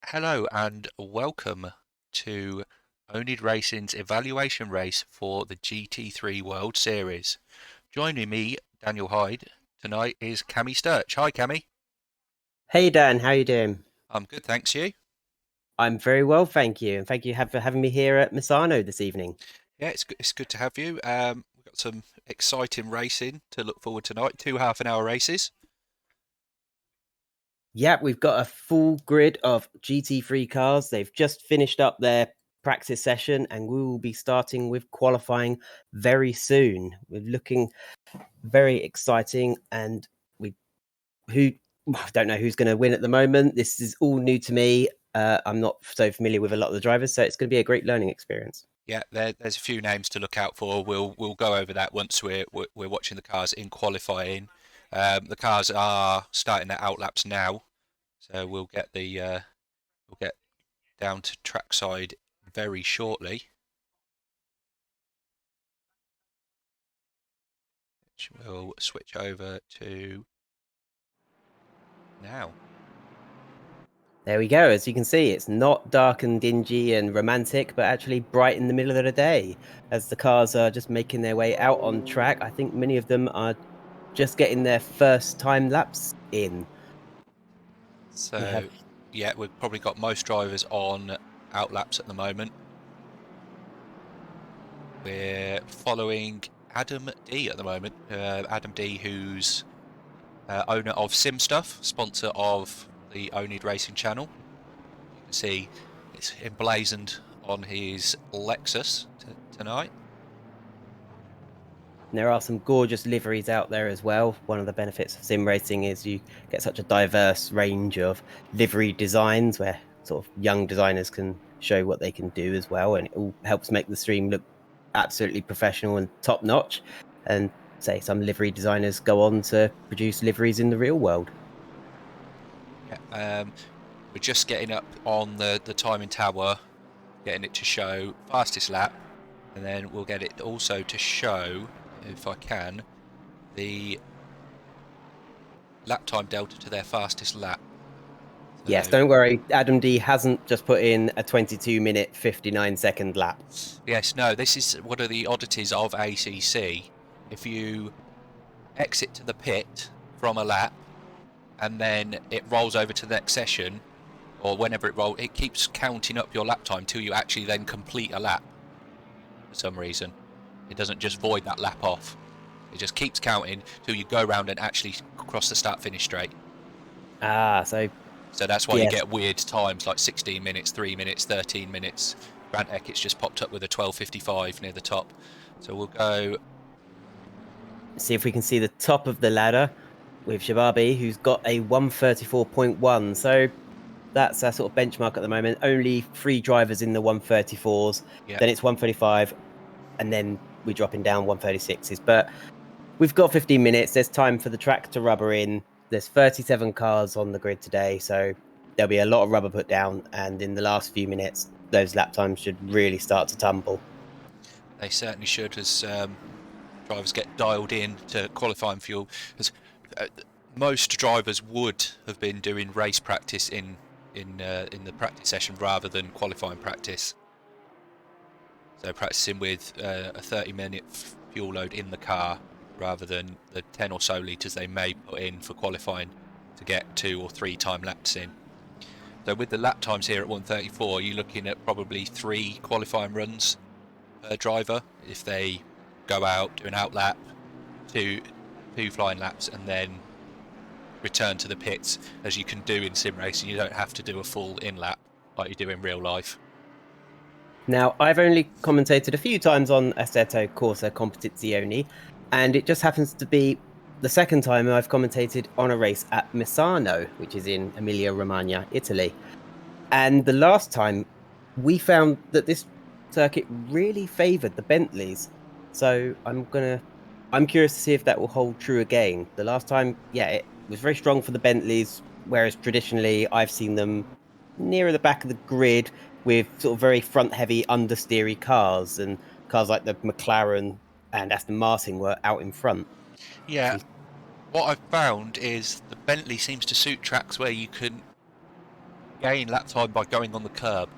Hello and welcome to oNiD Racing's evaluation race for the GT3 World Series. Joining me, Daniel Hyde, tonight is Cammy Sturch. Hi, Cammy. Hey Dan, how you doing? I'm good, thanks. You? I'm very well, thank you, and thank you for having me here at Misano this evening. Yeah, it's good to have you. We've got some exciting racing to look forward tonight. Two half-an-hour races. Yeah, we've got a full grid of GT3 cars. They've just finished up their practice session, and we will be starting with qualifying very soon. We're looking very exciting, and we who I don't know who's going to win at the moment. This is all new to me. I'm not so familiar with a lot of the drivers, so it's going to be a great learning experience. Yeah, there's a few names to look out for. We'll go over that once we're watching the cars in qualifying. The cars are starting their outlaps now, so we'll get down to trackside very shortly, which we'll switch over to now. There we go. As you can see, it's not dark and dingy and romantic, but actually bright in the middle of the day as the cars are just making their way out on track. I think many of them are just getting their first time laps in. We have, So, yeah, we've probably got most drivers on outlaps at the moment. We're following Adam D at the moment. Adam D, who's owner of Sim Stuff, sponsor of the oNiD Racing channel. You can see it's emblazoned on his Lexus tonight. there are some gorgeous liveries out there as well. One of the benefits of sim racing is you get such a diverse range of livery designs where sort of young designers can show what they can do as well. And it all helps make the stream look absolutely professional and top notch. And say some livery designers go on to produce liveries in the real world. Yeah, we're just getting up on the timing tower, getting it to show fastest lap, and then we'll get it also to show, if I can, the lap time delta to their fastest lap. Yes, So don't worry. Adam D hasn't just put in a 22-minute, 59-second lap. yes, no, this is one of the oddities of ACC. If you exit to the pit from a lap and then it rolls over to the next session, or whenever it rolls, it keeps counting up your lap time till you actually then complete a lap for some reason. It doesn't just void that lap off. It just keeps counting till you go around and actually cross the start finish straight. So So that's why you yes. get weird times like 16 minutes, 3 minutes, 13 minutes. Grant Eckett's just popped up with a 12:55 near the top. So we'll go. See if we can see the top of the ladder with Shababi, who's got a 134.1. So that's our sort of benchmark at the moment. Only three drivers in the 134s. Yeah, Then it's 135, and then we're dropping down 136s. But we've got 15 minutes. There's time for the track to rubber in. There's 37 cars on the grid today, so there'll be a lot of rubber put down. And in the last few minutes, those lap times should really start to tumble. they certainly should as drivers get dialed in to qualifying fuel. As uh, most drivers would have been doing race practice in the practice session rather than qualifying practice. So practicing with a 30-minute fuel load in the car rather than the 10 or so litres they may put in for qualifying to get 2 or 3 time laps in. So with the lap times here at 134, you're looking at probably 3 qualifying runs per driver if they go out, do an out lap, two flying laps, and then return to the pits as you can do in sim racing. You don't have to do a full in lap like you do in real life. Now, I've only commentated a few times on Assetto Corsa Competizione, and it just happens to be the second time I've commentated on a race at Misano, which is in Emilia-Romagna, Italy. And the last time we found that this circuit really favored the Bentleys. So I'm curious to see if that will hold true again. The last time, yeah, it was very strong for the Bentleys, whereas traditionally I've seen them nearer the back of the grid with sort of very front heavy understeery cars, and cars like the McLaren and Aston Martin were out in front. Yeah, We what I've found is the Bentley seems to suit tracks where you can gain lap time by going on the curb.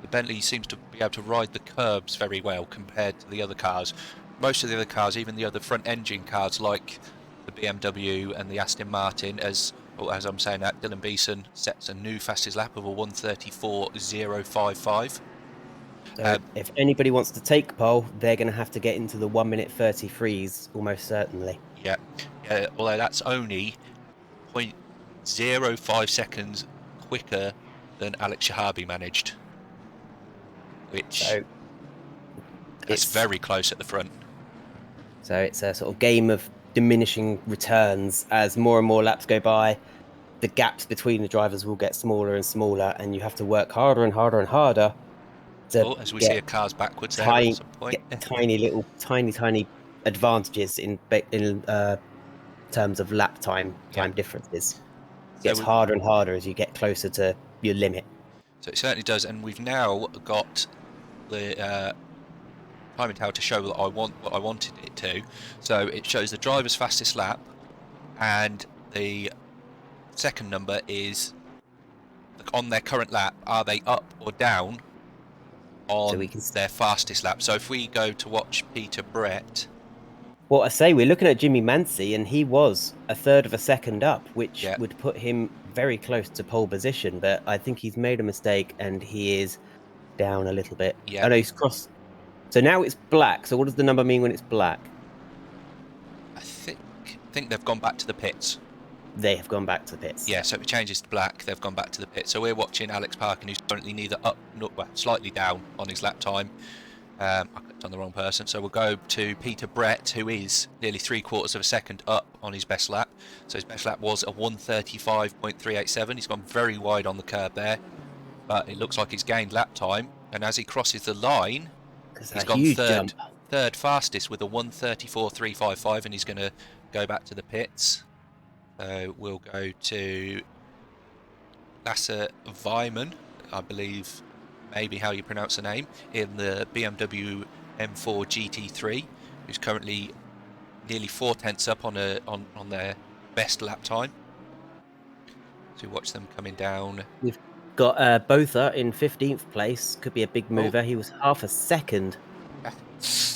The Bentley seems to be able to ride the curbs very well compared to the other cars. Most of the other cars, even the other front engine cars like the BMW and the Aston Martin, as I'm saying that, Dylan Beeson sets a new fastest lap of a 1:34.055. So if anybody wants to take pole, they're going to have to get into the 1 minute 33s almost certainly. Yeah, although that's only 0.05 seconds quicker than Alex Shahabi managed, which So that's it's very close at the front. So it's a sort of game of diminishing returns as more and more laps go by. The gaps between the drivers will get smaller and smaller, and you have to work harder and harder and harder to As we see get a car's backwards there at some point. tiny little, tiny advantages in terms of lap time differences. It gets harder and harder as you get closer to your limit. So it certainly does, and we've now got the timing tower to show what I wanted it to. So it shows the driver's fastest lap, and the second number is on their current lap. Are they up or down on their fastest lap? So if we go to watch Peter Brett. Well, I say we're looking at Jimmy Mancy, and he was a third of a second up, which would put him very close to pole position. But I think he's made a mistake, and he is down a little bit. Yeah. I know he's crossed. So now it's black. So what does the number mean when it's black? I think they've gone back to the pits. They have gone back to the pits. Yeah, so if it changes to black, they've gone back to the pits. So we're watching Alex Parkin, who's currently neither up nor slightly down on his lap time. I clicked on the wrong person, so we'll go to Peter Brett, who is nearly 3/4 of a second up on his best lap. So his best lap was a 1:35.387. He's gone very wide on the curb there, but it looks like he's gained lap time. And as he crosses the line, he's gone third fastest with a 1:34.355, and he's going to go back to the pits. So we'll go to Lasse Weimann, I believe, maybe how you pronounce the name, in the BMW M4 GT3, who's currently nearly 4/10 up on their best lap time. So watch them coming down. We've got Botha in 15th place. Could be a big mover. He was half a second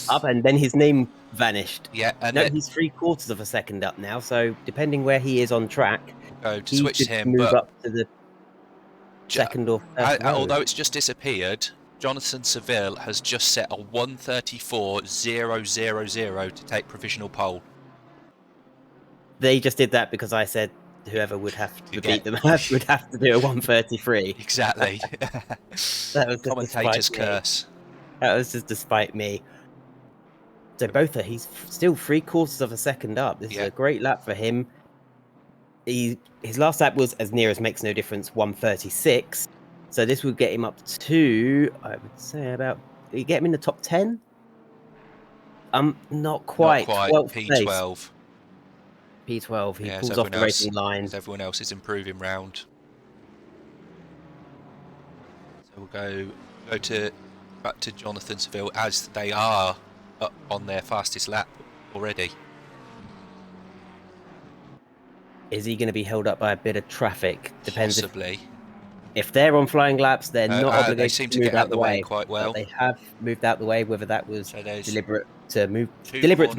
up, and then his name vanished. Yeah, and no, he's 3/4 of a second up now. So depending where he is on track, we'll go to switch to him, move up to the second or third. Although it's just disappeared, Jonathan Seville has just set a 1:34.000 to take provisional pole. They just did that because I said whoever would have to beat them would have to do a 1:33. Exactly. That was commentator's curse. That was just despite me. So Botha, he's still 3/4 of a second up. This is a great lap for him. His last lap was, as near as makes no difference, 1:36. So this would get him up to, I would say, about. You get him in the top 10. Not quite. P12. P12. He pulls off the racing line. Everyone else is improving round. So we'll go back to Jonathan Seville, as they are up on their fastest lap already. Is he going to be held up by a bit of traffic? Depends. Possibly. If they're on flying laps, they're not obligated they seem to get out the way quite well. They have moved out the way, whether that was deliberate to be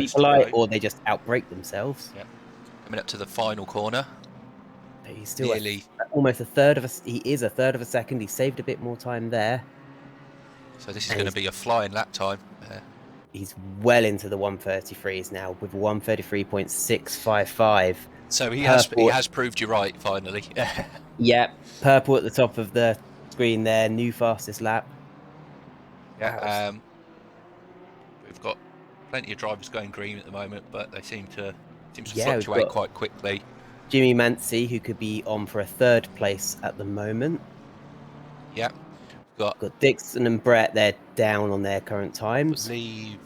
polite, or they just outbrake themselves. Yeah. Coming up to the final corner. But he's still almost a third of a. He is a third of a second. He saved a bit more time there. So this is going to be a flying lap time. He's well into the 1:33s now with 1:33.655. So he has proved you right finally. Yeah, purple at the top of the screen there, new fastest lap. Yeah, we've got plenty of drivers going green at the moment, but they seem to fluctuate quite quickly. Jimmy Mancy, who could be on for a third place at the moment. Yeah. Got Dixon and Brett, they're down on their current times. I've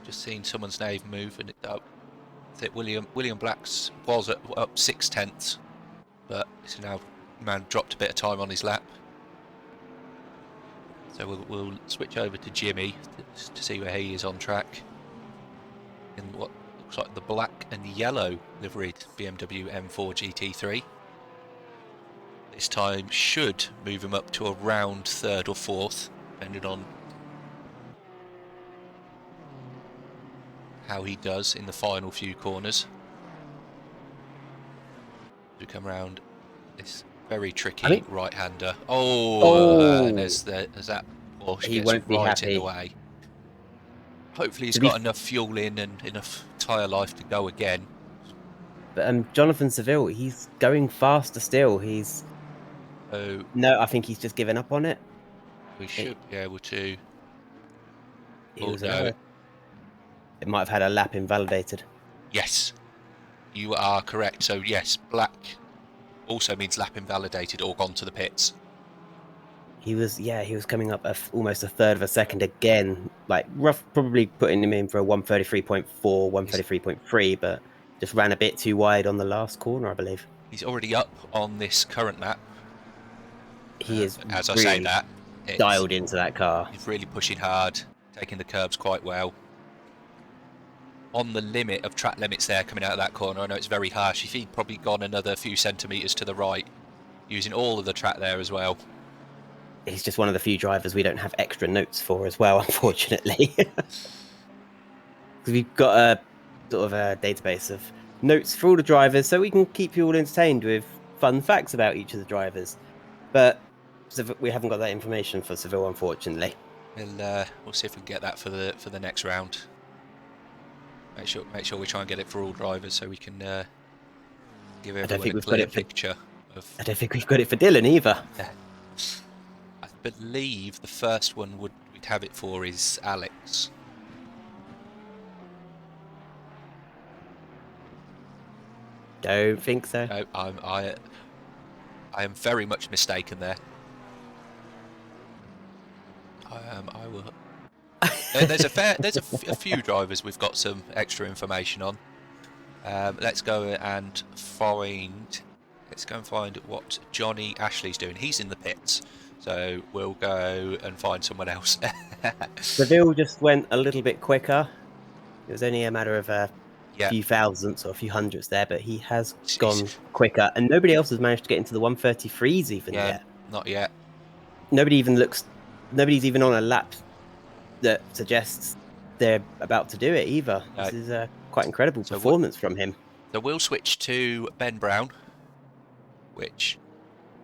just seen someone's name move, and William Black's was up 6/10, but it's now dropped a bit of time on his lap. So we'll switch over to Jimmy to see where he is on track in what looks like the black and yellow liveried BMW M4 GT3. this time should move him up to around 3rd or 4th, depending on how he does in the final few corners. We come round this very tricky right-hander. And there's that Porsche He gets won't be right in the happy. way. Hopefully he's got enough fuel in and enough tyre life to go again. But Jonathan Seville, he's going faster still. No, I think he's just given up on it. We should be able to. No. It might have had a lap invalidated. Yes, you are correct. So yes, black also means lap invalidated or gone to the pits. He was coming up almost a third of a second again, like probably putting him in for a 133.4, 133.3, but just ran a bit too wide on the last corner, I believe. He's already up on this current lap. He is as really I say that, dialed into that car. He's really pushing hard, taking the curbs quite well. On the limit of track limits there coming out of that corner. I know it's very harsh. If he'd probably gone another few centimetres to the right, using all of the track there as well. He's just one of the few drivers we don't have extra notes for as well, unfortunately. Because we've got a sort of a database of notes for all the drivers, so we can keep you all entertained with fun facts about each of the drivers. But we haven't got that information for Seville, unfortunately. We'll see if we can get that for the next round. Make sure we try and get it for all drivers, so we can give everyone a clear picture of. I don't think we've got it for Dylan either. Yeah. I believe the first one we'd have it for is Alex. Don't think so. No, I am very much mistaken there. I will. There's a few drivers we've got some extra information on. Let's go and find what Johnny Ashley's doing. He's in the pits, so we'll go and find someone else. Seville just went a little bit quicker. It was only a matter of a few thousandths or a few hundredths there, but he has gone quicker, and nobody else has managed to get into the 133s even yet. Not yet. Nobody's even on a lap that suggests they're about to do it either. No. This is a quite incredible performance from him. So we'll switch to Ben Brown, which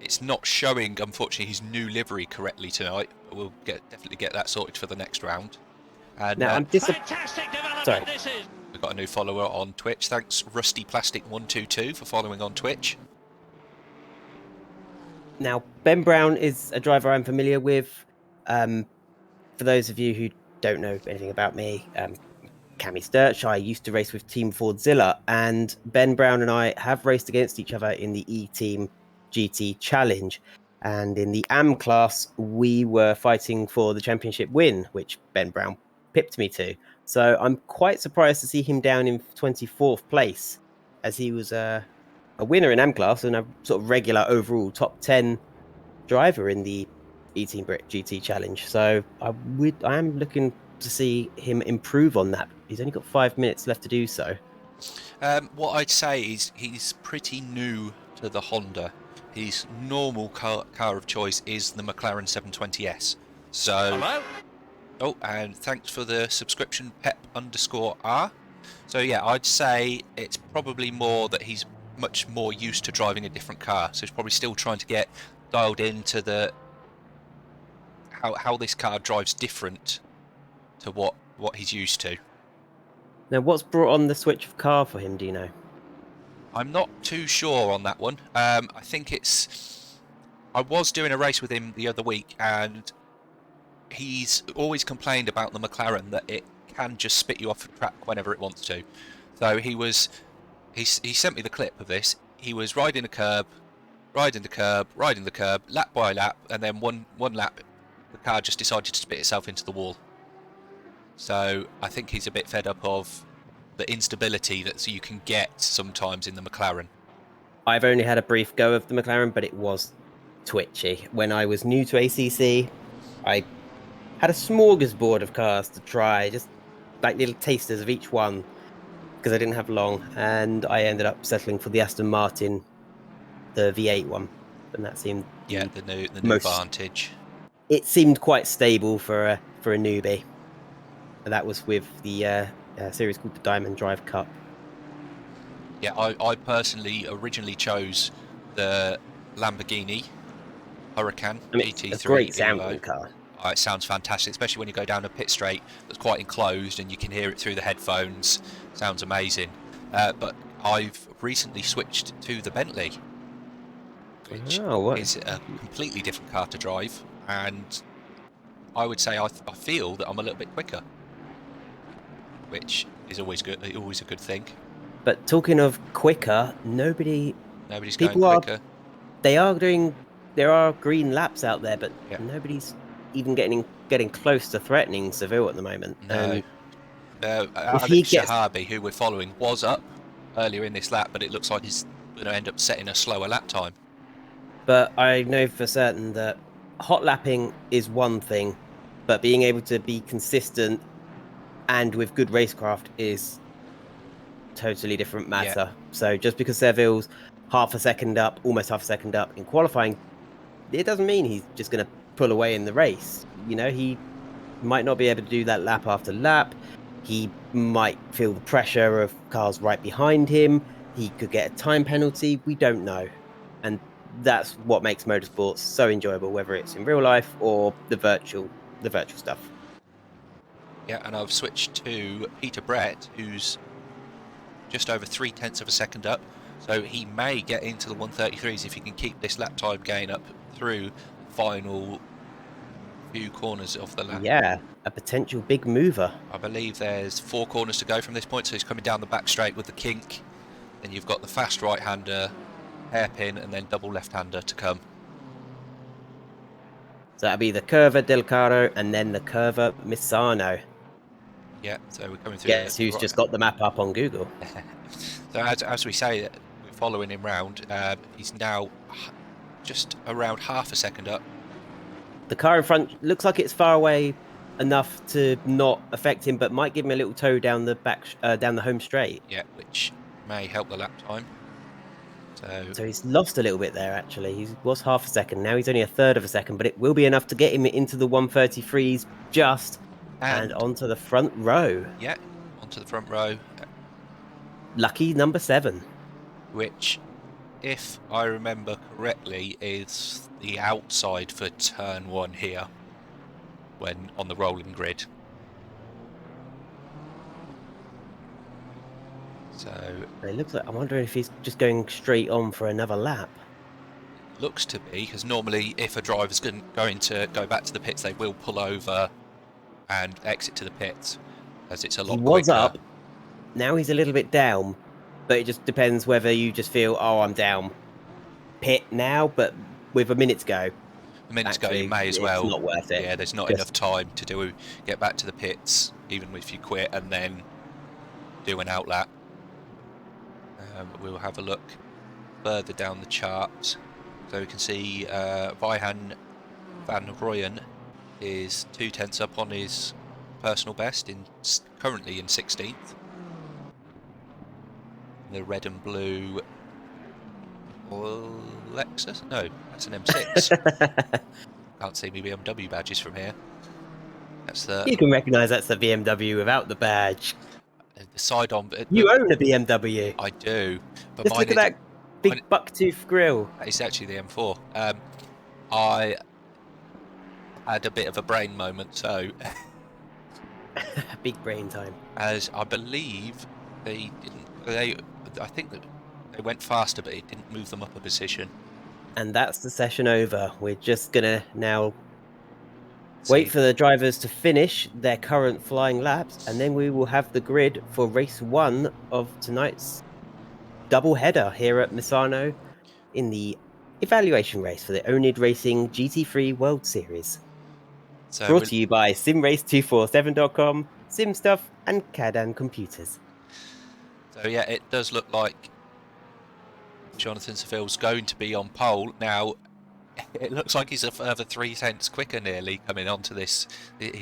it's not showing, unfortunately, his new livery correctly tonight. But we'll definitely get that sorted for the next round. And now I'm Sorry. We've got a new follower on Twitch. Thanks, Rusty Plastic 122, for following on Twitch. Now, Ben Brown is a driver I'm familiar with. For those of you who don't know anything about me, Cammy Sturch, I used to race with Team Fordzilla, and Ben Brown and I have raced against each other in the E-Team GT Challenge. And in the AM class, we were fighting for the championship win, which Ben Brown pipped me to. So I'm quite surprised to see him down in 24th place, as he was a winner in AM class and a sort of regular overall top 10 driver in the E-Team Brit GT Challenge. So I am looking to see him improve on that. He's only got 5 minutes left to do so. What I'd say is he's pretty new to the Honda. His normal car of choice is the McLaren 720S. So, hello. Oh, and thanks for the subscription, Pep_R. So yeah, I'd say it's probably more that he's much more used to driving a different car. So he's probably still trying to get dialed into the how this car drives different to what he's used to. Now, what's brought on the switch of car for him, do you know? I'm not too sure on that one. I think I was doing a race with him the other week, and he's always complained about the McLaren that it can just spit you off the track whenever it wants to. So he sent me the clip of this. He was riding the curb, lap by lap, and then one lap, the car just decided to spit itself into the wall. So I think he's a bit fed up of the instability that you can get sometimes in the McLaren. I've only had a brief go of the McLaren, but it was twitchy. When I was new to ACC, I had a smorgasbord of cars to try, just like little tasters of each one, because I didn't have long, and I ended up settling for the Aston Martin, the V8 one. and that seemed Yeah, the the new most. Vantage. It seemed quite stable for a newbie. And that was with the series called the Diamond Drive Cup. Yeah, I personally originally chose the Lamborghini Huracan I mean, it's a GT3 great Evo. sounding car. It sounds fantastic, especially when you go down a pit straight that's quite enclosed and you can hear it through the headphones. Sounds amazing. But I've recently switched to the Bentley, which Oh, what? is a completely different car to drive, and I would say I feel that I'm a little bit quicker, which is always good, always a good thing. But talking of quicker, nobody's going people are quicker. they are doing there are green laps out there, but Yeah. nobody's even getting close to threatening Seville at the moment. No. And if he Alex gets, Shahabi, who we're following, was up earlier in this lap, but it looks like he's going to end up setting a slower lap time. but I know for certain that hot lapping is one thing, but being able to be consistent and with good racecraft is totally different Yeah, matter. So just because Seville's half a second up, almost half a second up in qualifying, it doesn't mean he's just going to pull away in the race. You know, he might not be able to do that lap after lap. He might feel the pressure of cars right behind him. He could get a time penalty. We don't know. And that's what makes motorsports so enjoyable, whether it's in real life or the virtual stuff. yeah, and I've switched to Peter Brett, who's just over 3/10 of a second up. So he may get into the 133s if he can keep this lap time gain up through the final few corners of the lap. Yeah, a potential big mover. I believe there's 4 corners to go from this point, so he's coming down the back straight with the kink. Then you've got the fast right-hander, hairpin, and then double left-hander to come. So that'll be the Curva Del Caro and then the Curva Misano. Yeah, so we're coming through Guess the who's right. just got the map up on Google? So as we say, we're following him round. He's now just around half a second up. The car in front looks like it's far away enough to not affect him, but might give him a little tow down the down the home straight. Yeah, which may help the lap time. So he's lost a little bit there. Actually, he was half a second. Now he's only a third of a second, but it will be enough to get him into the 133s just and onto the front row. Yeah, onto the front row. Lucky number 7. Which, if I remember correctly, is the outside for turn 1 here, when on the rolling grid. So it looks like, I'm wondering if he's just going straight on for another lap. Looks to be, because normally if a driver's going to go back to the pits, they will pull over and exit to the pits, as it's a lot He was quicker. up. Now he's a little bit down, but it just depends whether you just feel, oh, I'm down. Pit now, but with a minute to go. A minute to go, you may as well. It's not worth it. Yeah, there's not enough time to get back to the pits, even if you quit and then do an outlap. We'll have a look further down the chart. So we can see Vihan van Rooyen is 2/10 up on his personal best, currently in 16th. The red and blue Lexus? No, that's an M6. Can't see me BMW badges from here. That's the. You can recognise that's the BMW without the badge. The side on. You own a BMW. I do, but just look at that big bucktooth grille. It's actually the M4. I had a bit of a brain moment, so big brain time. As I believe they didn't. I think that they went faster, but it didn't move them up a position. And that's the session over. We're just gonna now wait for the drivers to finish their current flying laps, and then we will have the grid for race 1 of tonight's double header here at Misano in the evaluation race for the oNiD Racing GT3 World Series. So brought to you by SimRace247.com, SimStuff, and Cadan Computers. So yeah, it does look like Jonathan Seville's going to be on pole. Now, it looks like he's a further 3/10 quicker nearly coming onto his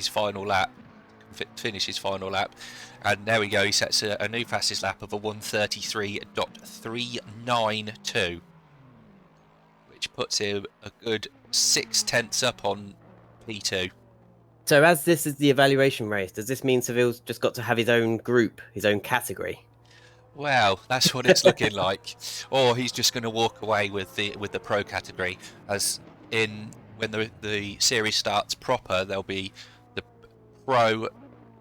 final lap, finish his final lap. And there we go, he sets a new fastest lap of a 1:33.392. which puts him a good 6 tenths up on P2. So as this is the evaluation race, does this mean Seville's just got to have his own group, his own category? Well, that's what it's looking like. Or he's just going to walk away with the pro category, as in when the series starts proper, there'll be the pro,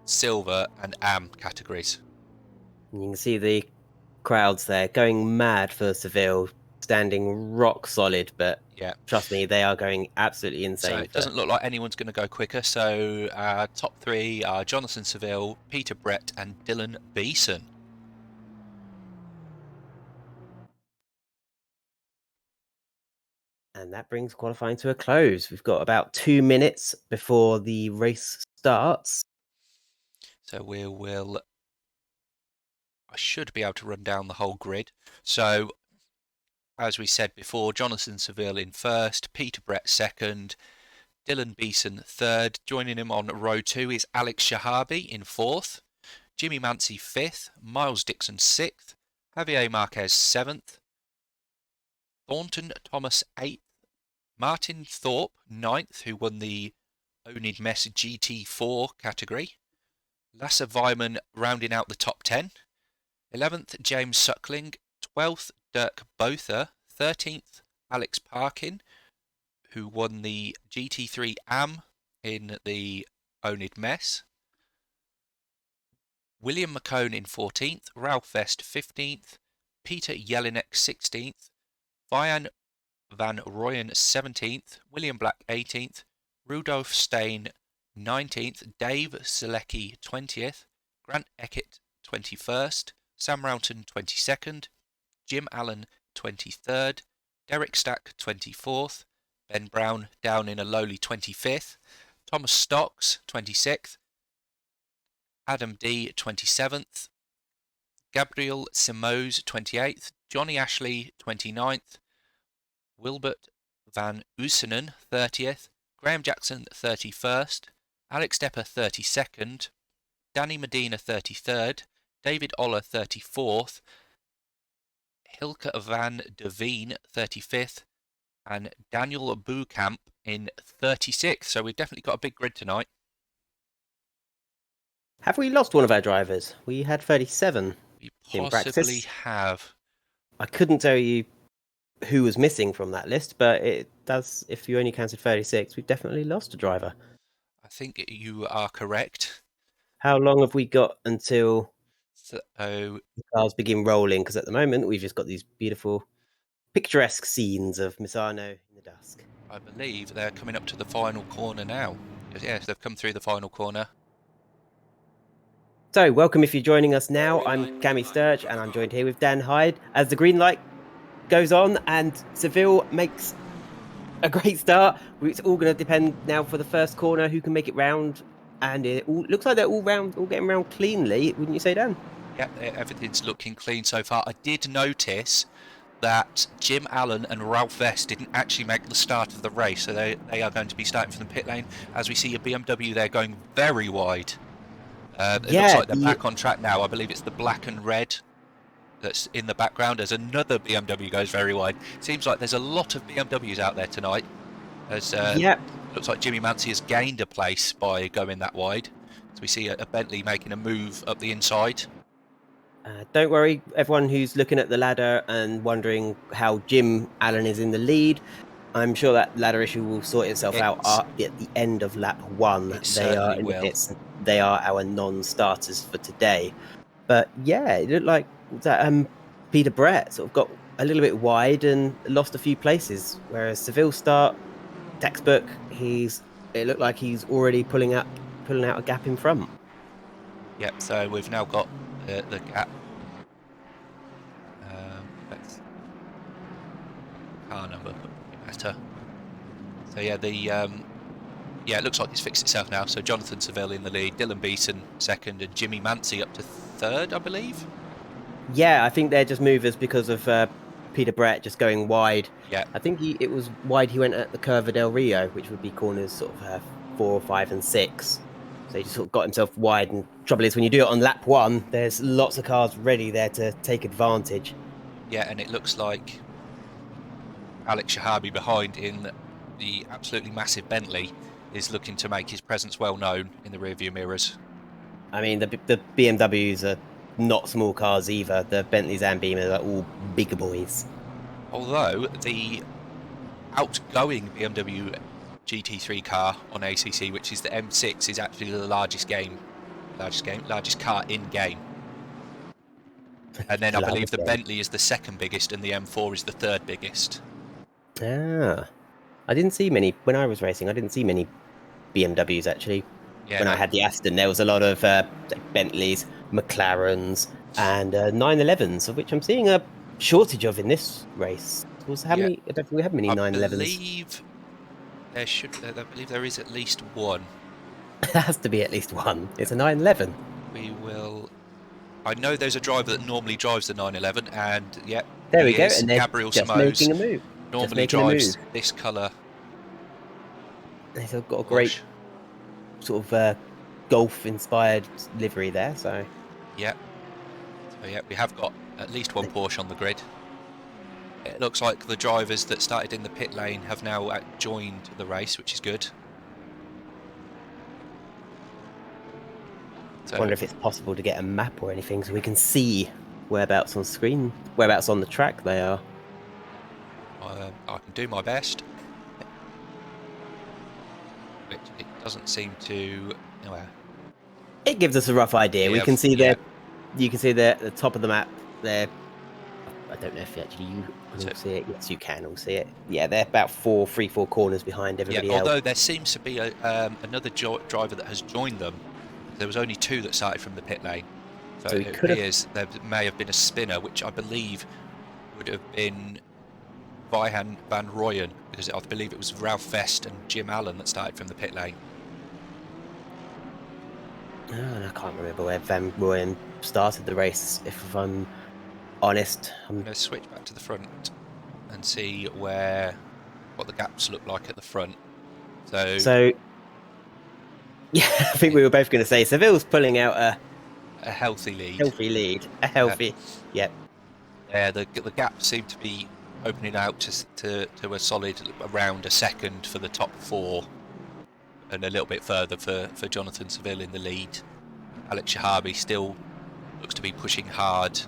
silver, and am categories. You can see the crowds there going mad for Seville, standing rock solid, but Yeah. trust me, they are going absolutely So insane. it doesn't look like anyone's going to go quicker. So top three are Jonathan Seville, Peter Brett, and Dylan Beeson. And that brings qualifying to a close. We've got about 2 minutes before the race starts. So we will. I should be able to run down the whole grid. So, as we said before, Jonathan Seville in first, Peter Brett second, Dylan Beeson third. Joining him on row 2 is Alex Shahabi in fourth, Jimmy Mancy fifth, Miles Dixon sixth, Javier Marquez seventh, Thornton Thomas eighth, Martin Thorpe ninth, who won the oNiD Mess GT4 category, Lasse Weimann rounding out the top 10, 11th James Suckling, 12th Dirk Botha, 13th Alex Parkin, who won the GT3 AM in the oNiD Mess, William McCone in 14th, Ralph Vest 15th, Peter Jelinek 16th, Vian van Rooyen 17th, William Black 18th, Rudolf Stein 19th, Dave Selecki 20th, Grant Eckett 21st, Sam Rounton 22nd, Jim Allen 23rd, Derek Stack 24th, Ben Brown down in a lowly 25th, Thomas Stocks 26th, Adam D 27th, Gabriel Simoes 28th, Johnny Ashley 29th, Wilbert van Oosenen 30th, Graham Jackson 31st, Alex Depper 32nd, Danny Medina 33rd, David Oller 34th, Hilke van der Veen 35th, and Daniel Bookamp in 36th. So we've definitely got a big grid tonight. Have we lost one of our drivers? We had 37 We in possibly practice. have. I couldn't tell you who was missing from that list, but it does. If you only counted 36, we've definitely lost a driver. I think you are correct. How long have we got until So the cars begin rolling? Because at the moment, we've just got these beautiful, picturesque scenes of Misano in the dusk. I believe they're coming up to the final corner now. Yes, they've come through the final corner. So, welcome if you're joining us now. I'm Cammy Sturch, and I'm joined here with Dan Hyde. As the green light goes on and Seville makes a great start, it's all going to depend now for the first corner who can make it round. And it all looks like they're all getting round cleanly, wouldn't you say, Dan? Yeah, everything's looking clean so far. I did notice that Jim Allen and Ralph Vest didn't actually make the start of the race, so they are going to be starting from the pit lane. As we see a BMW there going very wide. It looks like they're back on track now. I believe it's the black and red that's in the background. There's another BMW goes very wide. Seems like there's a lot of BMWs out there tonight. As looks like Jimmy Mancy has gained a place by going that wide. So we see a Bentley making a move up the inside. Don't worry, everyone who's looking at the ladder and wondering how Jim Allen is in the lead. I'm sure that ladder issue will sort itself out at the end of lap 1. They are in the pits. They are our non-starters for today. But yeah, it looked like that Peter Brett sort of got a little bit wide and lost a few places. Whereas Seville start textbook, it looked like he's already pulling out a gap in front. Yep. So we've now got the gap. Let's car number better. So yeah, it looks like it's fixed itself now. So Jonathan Seville in the lead, Dylan Beeson second, and Jimmy Mancy up to third, I believe. Yeah, I think they're just movers because of Peter Brett just going wide. Yeah. I think it was wide he went at the Curva del Rio, which would be corners sort of 4, 5, and 6. So he just sort of got himself wide. And trouble is, when you do it on lap 1, there's lots of cars ready there to take advantage. Yeah, and it looks like Alex Shahabi behind in the absolutely massive Bentley is looking to make his presence well known in the rearview mirrors. I mean, the BMWs are not small cars either. The Bentleys and Beamers are all bigger boys. Although the outgoing BMW GT3 car on ACC, which is the M6, is actually the largest car in game. And then I believe the Bentley is the second biggest and the M4 is the third biggest. Ah, I didn't see many when I was racing. I didn't see many BMWs actually. Yeah, when no, I had the Aston, there was a lot of Bentleys, McLarens, and 911s, of which I'm seeing a shortage of in this race. How many? I don't think we have many 911s. Believe I believe there is at least one. There has to be at least one. It's a 911. We will. I know there's a driver that normally drives the 911, and yeah, there we go. And they're Gabriel just Simoes making a move. normally drives this colour. They've got a great sort of golf-inspired livery there. So yeah, we have got at least one Porsche on the grid. It looks like the drivers that started in the pit lane have now joined the race, which is good. I wonder if it's possible to get a map or anything so we can see whereabouts on screen, whereabouts on the track they are. I can do my best. But it doesn't seem to. It gives us a rough idea. Yeah, we can see you can see the top of the map there. I don't know if you can see it. Yes, you can all see it. Yeah, they're about 3-4 corners behind everybody else. Although there seems to be another driver that has joined them. There was only 2 that started from the pit lane. So it appears there may have been a spinner, which I believe would have been Vihan van Rooyen, because I believe it was Ralph Vest and Jim Allen that started from the pit lane. Oh, and I can't remember where Van Rooyen started the race, if I'm honest. I'm going to switch back to the front and see what the gaps look like at the front. So yeah, I think we were both going to say Seville's pulling out a healthy lead. Yep. Yeah, the gaps seem to be opening out to a solid around a second for the top 4, and a little bit further for Jonathan Seville in the lead. Alex Shahabi still looks to be pushing hard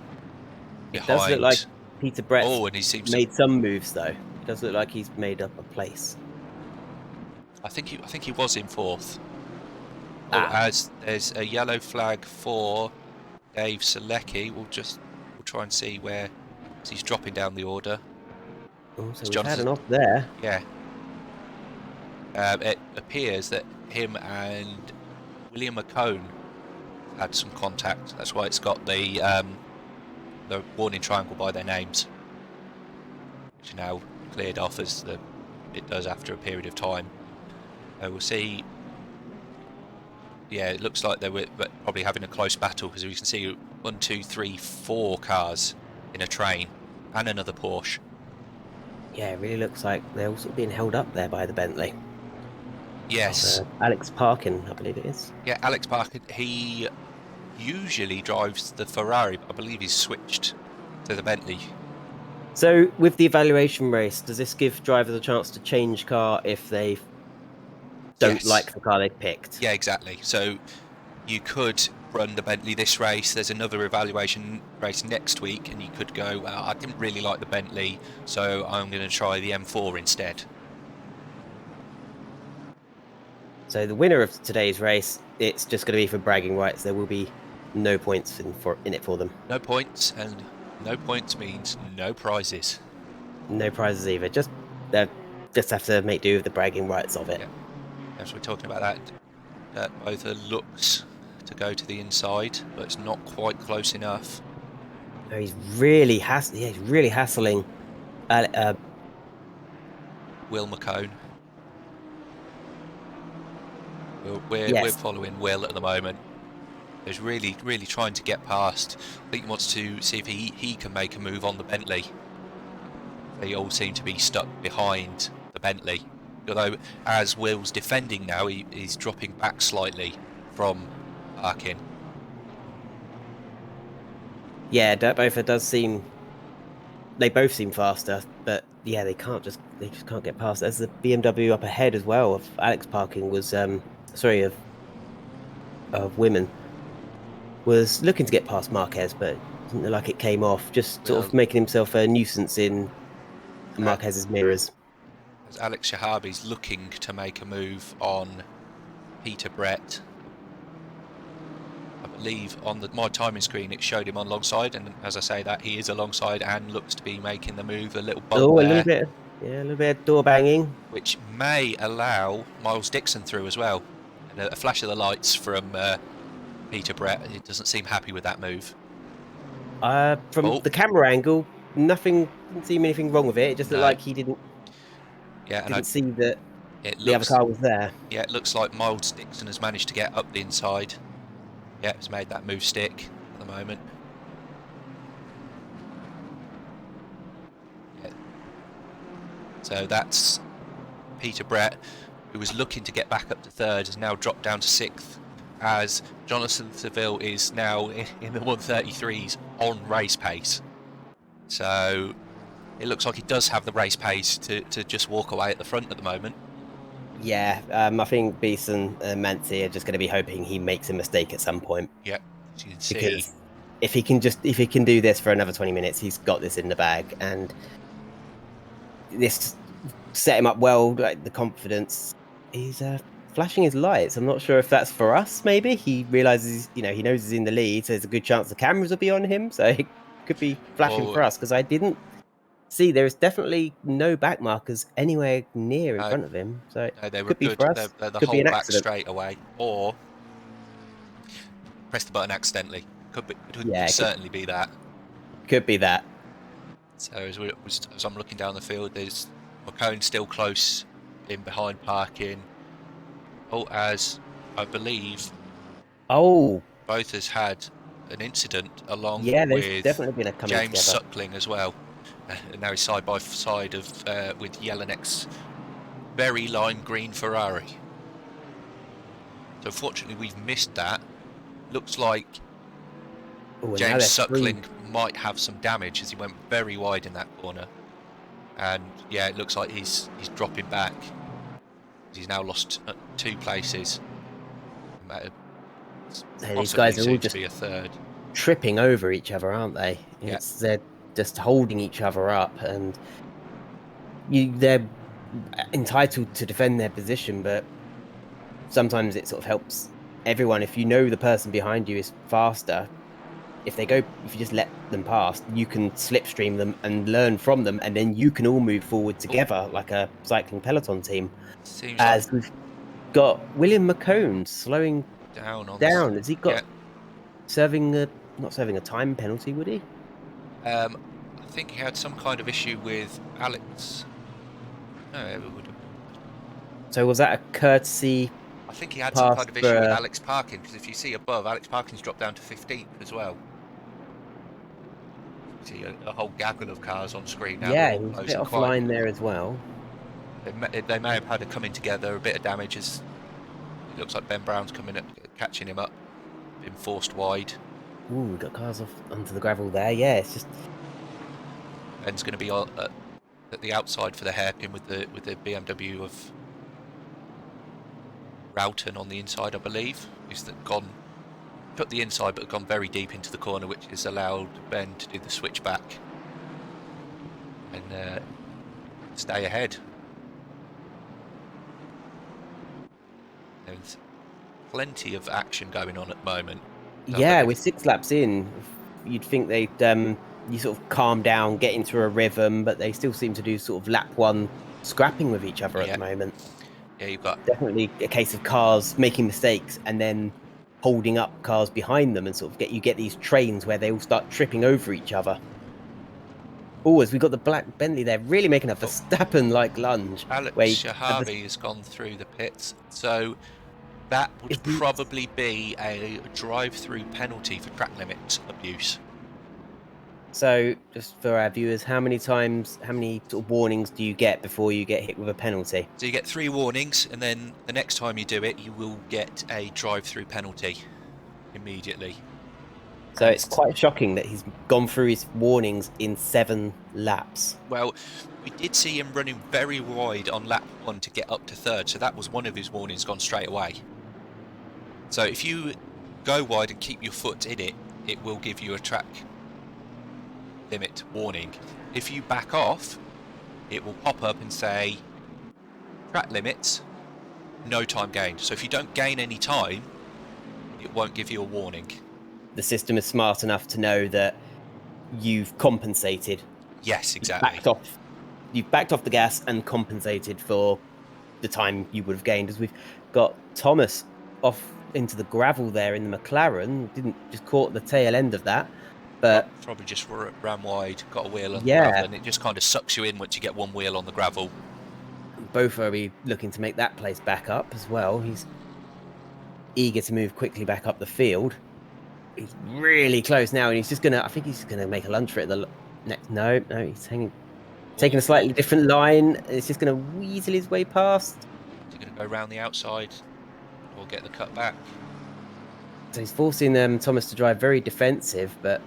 behind. It does look like Peter Brett and he seems made some moves though. It does look like he's made up a place. I think he was in 4th. As there's a yellow flag for Dave Selecki, we'll try and see where he's dropping down the order. Oh, so we've had an off there. Yeah. It appears that him and William McCone had some contact. That's why it's got the warning triangle by their names, which are now cleared off as it does after a period of time. We'll see. Yeah, it looks like they were probably having a close battle, because we can see 1, 2, 3, 4 cars in a train and another Porsche. Yeah, it really looks like they're all sort of being held up there by the Bentley. Yes. Alex Parkin, I believe it is. Yeah, Alex Parkin. He usually drives the Ferrari, but I believe he's switched to the Bentley. So, with the evaluation race, does this give drivers a chance to change car if they don't like the car they picked? Yeah, exactly. So you could run the Bentley this race. There's another evaluation race next week, and you could go, well, I didn't really like the Bentley, so I'm going to try the M4 instead. So the winner of today's race, it's just going to be for bragging rights. There will be no points in it for them. No points, and no points means no prizes. No prizes either. Just have to make do with the bragging rights of it. Yeah. As we're talking about that both looks to go to the inside, but it's not quite close enough. No, he's really hassling Will McCone. We're following Will at the moment. He's really trying to get past. I think he wants to see if he can make a move on the Bentley. They all seem to be stuck behind the Bentley. Although, as Will's defending now, he's dropping back slightly from Parkin. Yeah, Dirtbofer does seem... They both seem faster, but yeah, they just can't get past. There's the BMW up ahead as well of Alex parking was sorry of women was looking to get past Marquez, but didn't look like it came off. Just sort of Well, making himself a nuisance in uh, Marquez's mirrors. as Alex Shahabi's looking to make a move on Peter Brett. I believe on my timing screen it showed him alongside, and as I say that, he is alongside and looks to be making the move. A little bump Oh, there, a little bit of door banging. which may allow Miles Dixon through as well. And a flash of the lights from Peter Brett. He doesn't seem happy with that move. From Oh, the camera angle, didn't seem anything wrong with it. It just looked no. like he Yeah, and didn't see that it the other looks car was there. yeah, it looks like Miles Dixon has managed to get up the inside. Yeah, has made that move stick at the moment. Yeah. So that's Peter Brett, who was looking to get back up to third, has now dropped down to sixth, as Jonathan Seville is now in the 133s on race pace. So it looks like he does have the race pace to just walk away at the front at the moment. Yeah, I think Beeson and Manti are just going to be hoping he makes a mistake at some point. Yep, as you can see. Because if he can do this for another 20 minutes, he's got this in the bag, and this set him up well. Like the confidence, he's flashing his lights. I'm not sure if that's for us. Maybe he realizes, he knows he's in the lead, so there's a good chance the cameras will be on him. So it could be flashing Well, for us because I didn't see there's definitely no back markers anywhere near in no, front of him. So it no, they were could be good. for They're, us. they're the Could be whole an back accident. straight away, or press the button accidentally. Could Yeah, certainly be that. could be that. So as I'm looking down the field, there's McCone still close in behind parking. Oh, as I believe Oh, both has had an incident along yeah, there's with definitely been a coming James together. Suckling as well. And now he's side by side with Jelinek's very lime green Ferrari. So fortunately we've missed that. Looks like Oh, and now James they're through. Suckling might have some damage as he went very wide in that corner. And yeah, it looks like he's dropping back. He's now lost 2 places. Hey, these Possibly guys are all soon to just be a third. tripping over each other, aren't they? Yeah. They're just holding each other up, and they're entitled to defend their position, but sometimes it sort of helps everyone if you know the person behind you is faster. If you just let them pass, you can slipstream them and learn from them, and then you can all move forward Oh, together like a cycling peloton team. seems like As we've got William McCone slowing down on. down. Has he got Yeah. not serving a time penalty? Would he? I think he had some kind of issue with Alex. No, it would have. So was that a courtesy I think he had some pass kind of issue with for? Alex Parkin, because if you see above, Alex Parkin's dropped down to 15th as well. You see a whole gaggle of cars on screen now. They're Yeah, all he was a bit closing quite. offline there as well. They may have had a coming together, a bit of damage. As it looks like Ben Brown's coming up, catching him up, been forced wide. Ooh, we got cars off onto the gravel there. Yeah, it's just Ben's going to be at the outside for the hairpin with the BMW of Roughton on the inside, I believe. He's gone, cut the inside, but gone very deep into the corner, which has allowed Ben to do the switch back and stay ahead. There's plenty of action going on at the moment. yeah. With 6 laps in, you'd think they'd you sort of calm down, get into a rhythm, but they still seem to do sort of lap 1 scrapping with each other at Yeah. the moment. Yeah, you've got Definitely a case of cars making mistakes and then holding up cars behind them, and sort of get these trains where they all start tripping over each other. Oh, as we got the black Bentley there, really making a Verstappen-like lunge. Alex Where Shahabi has gone through the pits, so that would probably be a drive-through penalty for track limit abuse. So, just for our viewers, how many sort of warnings do you get before you get hit with a penalty? So you get 3 warnings, and then the next time you do it, you will get a drive-through penalty immediately. So it's quite shocking that he's gone through his warnings in 7 laps. Well, we did see him running very wide on lap 1 to get up to third, so that was one of his warnings gone straight away. So if you go wide and keep your foot in it, it will give you a track limit warning. If you back off, it will pop up and say track limits, no time gained. So if you don't gain any time, it won't give you a warning. The system is smart enough to know that you've compensated. Yes, exactly. You've backed off the gas and compensated for the time you would have gained. As we've got Thomas off into the gravel there in the McLaren, didn't just caught the tail end of that, but probably just ran wide, got a wheel on the Yeah. gravel, and it just kind of sucks you in once you get one wheel on the gravel. both are looking to make that place back up as well. He's eager to move quickly back up the field. He's really close now, and he's just gonna. I think he's gonna make a lunge for it. The next, no, he's taking a slightly different line. It's just gonna weasel his way past. He's gonna go around the outside or get the cut back. So he's forcing Thomas to drive very defensive, but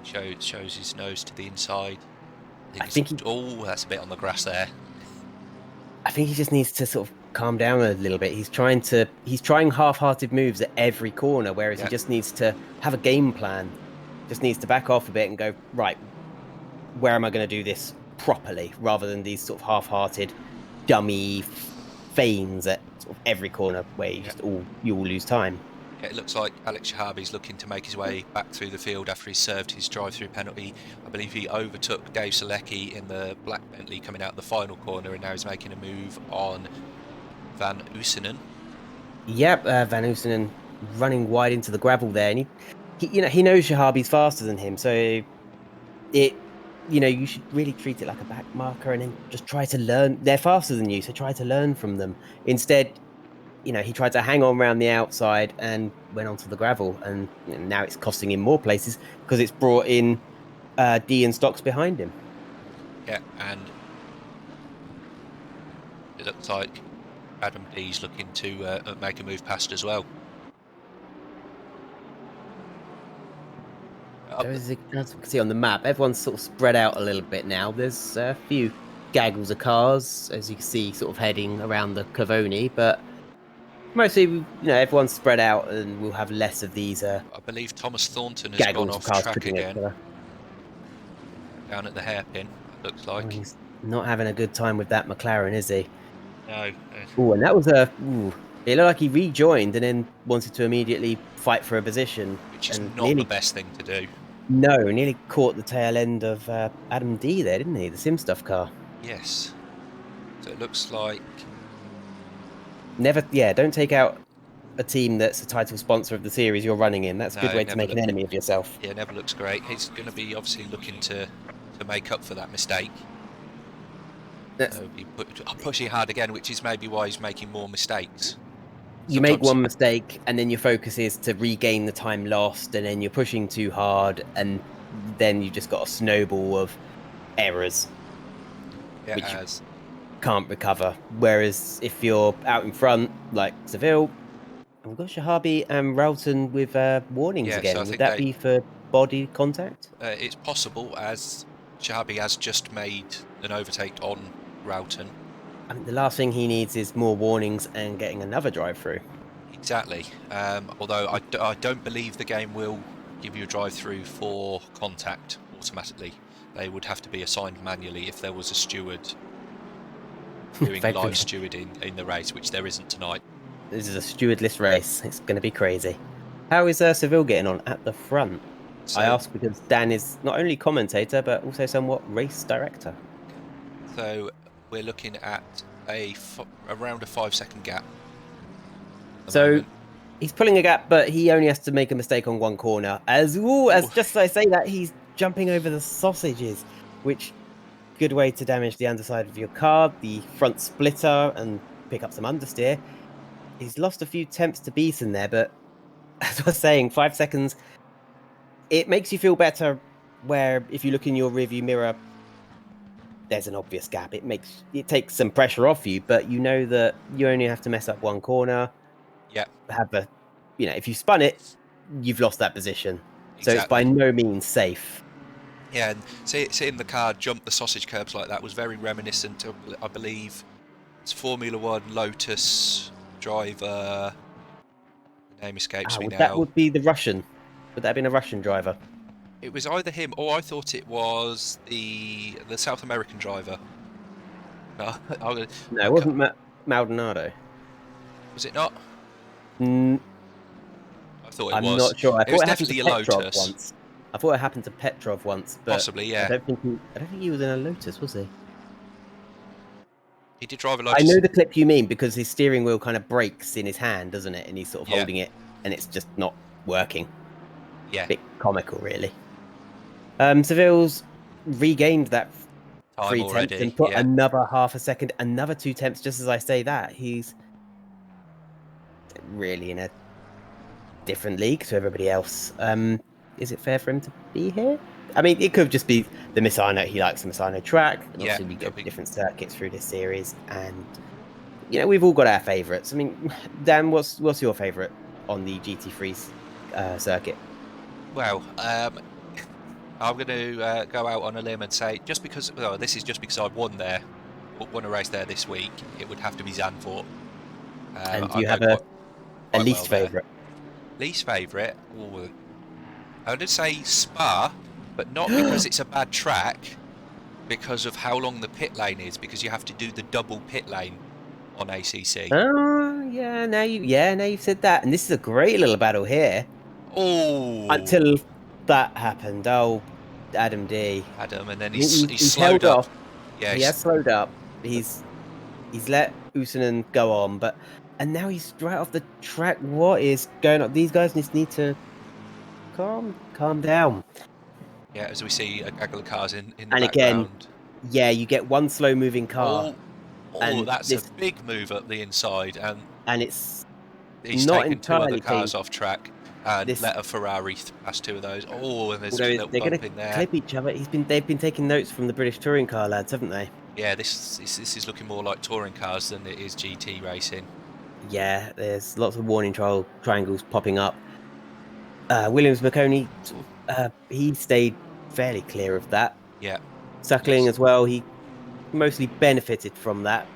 shows his nose to the inside. I think oh, that's a bit on the grass there. I think he just needs to sort of calm down a little bit. He's trying half-hearted moves at every corner, whereas he just needs to have a game plan. Just needs to back off a bit and go, right, where am I going to do this properly, rather than these sort of half-hearted, dummy feigns at sort of every corner where you will lose time. Yeah, it looks like Alex Shahabi's looking to make his way back through the field after he served his drive-through penalty. I believe he overtook Dave Selecki in the Black Bentley coming out the final corner, and now he's making a move on Van Oosenen. Yep, Van Oosenen running wide into the gravel there, and he knows Shahabi's faster than him, so you should really treat it like a back marker and then just try to learn. They're faster than you, so try to learn from them. Instead, he tried to hang on around the outside and went onto the gravel, and now it's costing him more places because it's brought in D and Stocks behind him. Yeah, and it looks like Adam D's looking to make a move past as well. As you can see on the map, everyone's sort of spread out a little bit now. There's a few gaggles of cars, as you can see, sort of heading around the Cavoni, but mostly, everyone's spread out, and we'll have less of these. I believe Thomas Thornton has gone off track again. Down at the hairpin, it looks like. Oh, he's not having a good time with that McLaren, is he? No. Oh, and that was it looked like he rejoined and then wanted to immediately fight for a position. Which is not the best thing to do. No, nearly caught the tail end of Adam D there, didn't he? The Sim Stuff car. Yes. So it looks like... Don't take out a team that's a title sponsor of the series you're running in. That's a good way to make an enemy of yourself. Yeah, never looks great. He's going to be obviously looking to make up for that mistake. Be pushing hard again, which is maybe why he's making more mistakes. You make one mistake, and then your focus is to regain the time lost, and then you're pushing too hard, and then you've just got a snowball of errors, which you can't recover. Whereas if you're out in front, like Seville, we've got Shahabi and Ralton with warnings again. So would that be for body contact? It's possible, as Shahabi has just made an overtake on Ralton. I mean, the last thing he needs is more warnings and getting another drive-through. Exactly. Although I don't believe the game will give you a drive-through for contact automatically. They would have to be assigned manually if there was a steward doing live stewarding in the race, which there isn't tonight. This is a stewardless race. It's going to be crazy. How is Seville getting on at the front? I ask because Dan is not only commentator, but also somewhat race director. So we're looking at around a 5-second gap. So he's pulling a gap, but he only has to make a mistake on one corner. As just as I say that, he's jumping over the sausages, which good way to damage the underside of your car, the front splitter, and pick up some understeer. He's lost a few tenths to Beeson there, but as I was saying, 5 seconds, it makes you feel better where if you look in your rearview mirror, there's an obvious gap. It takes some pressure off you, but you know that you only have to mess up one corner. Yeah. If you spun it, you've lost that position. So it's Exactly. by no means safe. Yeah, and seeing the car jump the sausage curbs like that was very reminiscent of, I believe, it's Formula One Lotus driver. The name escapes me That now. would be the Russian. Would that have been a Russian driver? It was either him or I thought it was the South American driver. No, No, it wasn't Maldonado. was it not? Mm, I thought it I'm was. not sure. I It thought was it happened to definitely a Petrov Lotus. once. I thought it happened to Petrov once, but Possibly, I yeah. don't think he was in a Lotus, was he? He did drive a I Lotus. know the clip you mean because his steering wheel kind of breaks in his hand, doesn't it? And he's sort of Yeah, holding it, and it's just not working. yeah. Bit comical, really. Seville's regained that Time 3/10 already. and put Yeah, another half a second, another 2/10. Just as I say that, he's really in a different league to everybody else. Is it fair for him to be here? I mean, it could just be the Misano. He likes the Misano track, and yeah. obviously we go Could to be. different circuits through this series. And we've all got our favourites. I mean, Dan, what's your favourite on the GT3 circuit? Well, I'm going to go out on a limb and say just because. Well, this is just because I won a race there this week. It would have to be Zandvoort. And do I you know have a quite well least there. favourite? Least favourite. I would say Spa, but not because it's a bad track. Because of how long the pit lane is, because you have to do the double pit lane on ACC. Oh, yeah. Now you've said that, and this is a great little battle here. Oh, Until that happened. Oh, Adam D. Adam, and then I mean, he's he's held slowed up. off. Yeah, He has slowed up. He's let Usanen go on, and now he's right off the track. What is going on? These guys just need to calm down. yeah. As we see a gaggle of cars in the And again, background. yeah, you get one slow moving car, Oh, oh, and that's a this big move up the inside, and and it's he's not taken two other entirely clean. cars off track and This let a Ferrari pass two of those. Oh, and there's a although little they're going bump to in there. clip each other. They've been taking notes from the British touring car lads, haven't they? Yeah, this is looking more like touring cars than it is GT racing. Yeah, there's lots of warning triangles popping up. Williams McConey, he stayed fairly clear of that. Yeah. Suckling Yes. as well, he mostly benefited from that.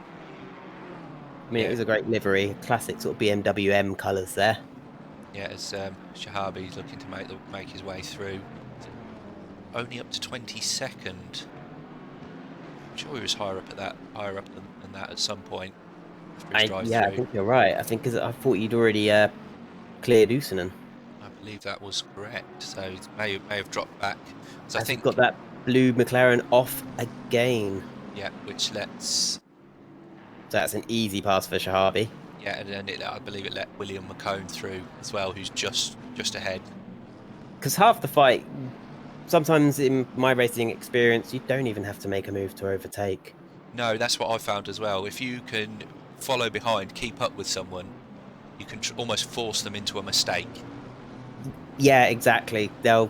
I mean, it Yeah. was a great livery, classic sort of BMW M colours there. Yeah, as Shahabi's looking to make his way through. Only up to 22nd. I'm sure he was higher up than that at some point after his drive I through. think you're right. I think because I thought you'd already cleared Usanen. I believe that was correct. So it may have dropped back. So I As we've think got that blue McLaren off again. yeah, which lets So that's an easy pass for Shahabi. yeah, and then I believe it let William McCone through as well, who's just ahead. Because half the fight, sometimes in my racing experience, you don't even have to make a move to overtake. No, that's what I found as well. If you can follow behind, keep up with someone, you can almost force them into a mistake. Yeah, exactly. They're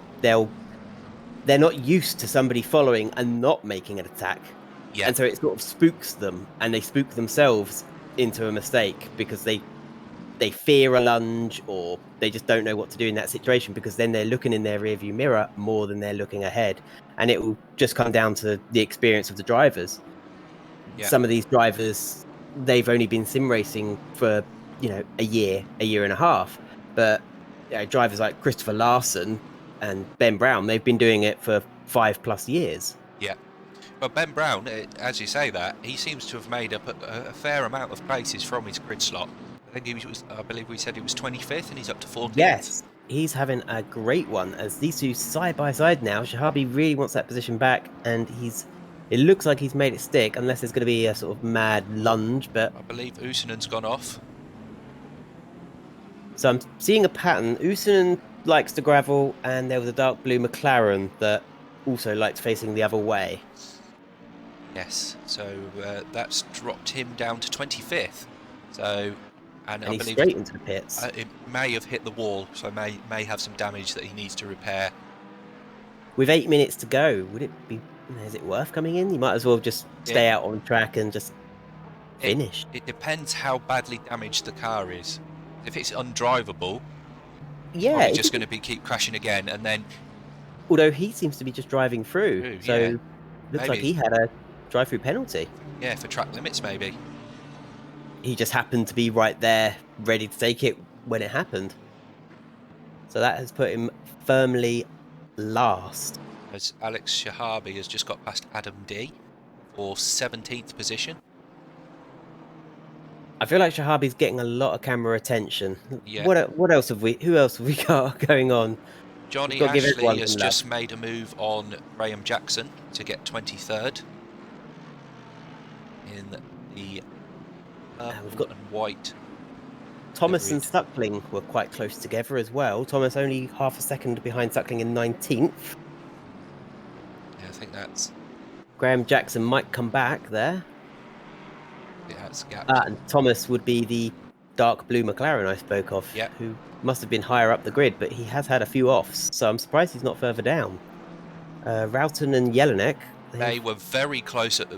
not used to somebody following and not making an attack. Yeah. And so it sort of spooks them, and they spook themselves into a mistake because they fear a lunge, or they just don't know what to do in that situation, because then they're looking in their rearview mirror more than they're looking ahead. And it will just come down to the experience of the drivers. Yeah. Some of these drivers, they've only been sim racing for, a year and a half. But drivers like Christopher Larson and Ben Brown, they've been doing it for 5+ years. Yeah. But Ben Brown, as you say that, he seems to have made up a fair amount of places from his grid slot. I believe we said he was 25th and he's up to 14th. Yes, he's having a great one as these two side by side now. Shahabi really wants that position back, and it looks like he's made it stick, unless there's going to be a sort of mad lunge. But I believe Usanen's gone off. so I'm seeing a pattern. Usanen likes the gravel, and there was a dark blue McLaren that also liked facing the other way. Yes, so that's dropped him down to 25th. So, and I he's believe straight into the pits. It may have hit the wall, so may have some damage that he needs to repair. With 8 minutes to go, would it be? Is it worth coming in? You might as well just stay out on track and just finish. It depends how badly damaged the car is. If it's undrivable, Yeah, probably just going to keep crashing again, and then although he seems to be just driving through, so yeah, looks like maybe he had a drive-through penalty. yeah, for track limits maybe. He just happened to be right there, ready to take it when it happened. So that has put him firmly last. As Alex Shahabi has just got past Adam D for 17th position. I feel like Shahabi's getting a lot of camera attention. Yeah. What else have we? Who else have we got going on? We've Johnny got to give Ashley everyone has some love. just made a move on Graham Jackson to get 23rd in the We've purple got and white. Thomas and liveried. Suckling were quite close together as well. Thomas only half a second behind Suckling in 19th. Yeah, I think that's Graham Jackson might come back there. gapped. And Thomas would be the dark blue McLaren I spoke of, Yeah. who must have been higher up the grid, but he has had a few offs, so I'm surprised he's not further down. Roughton and Jelinek, They were very close at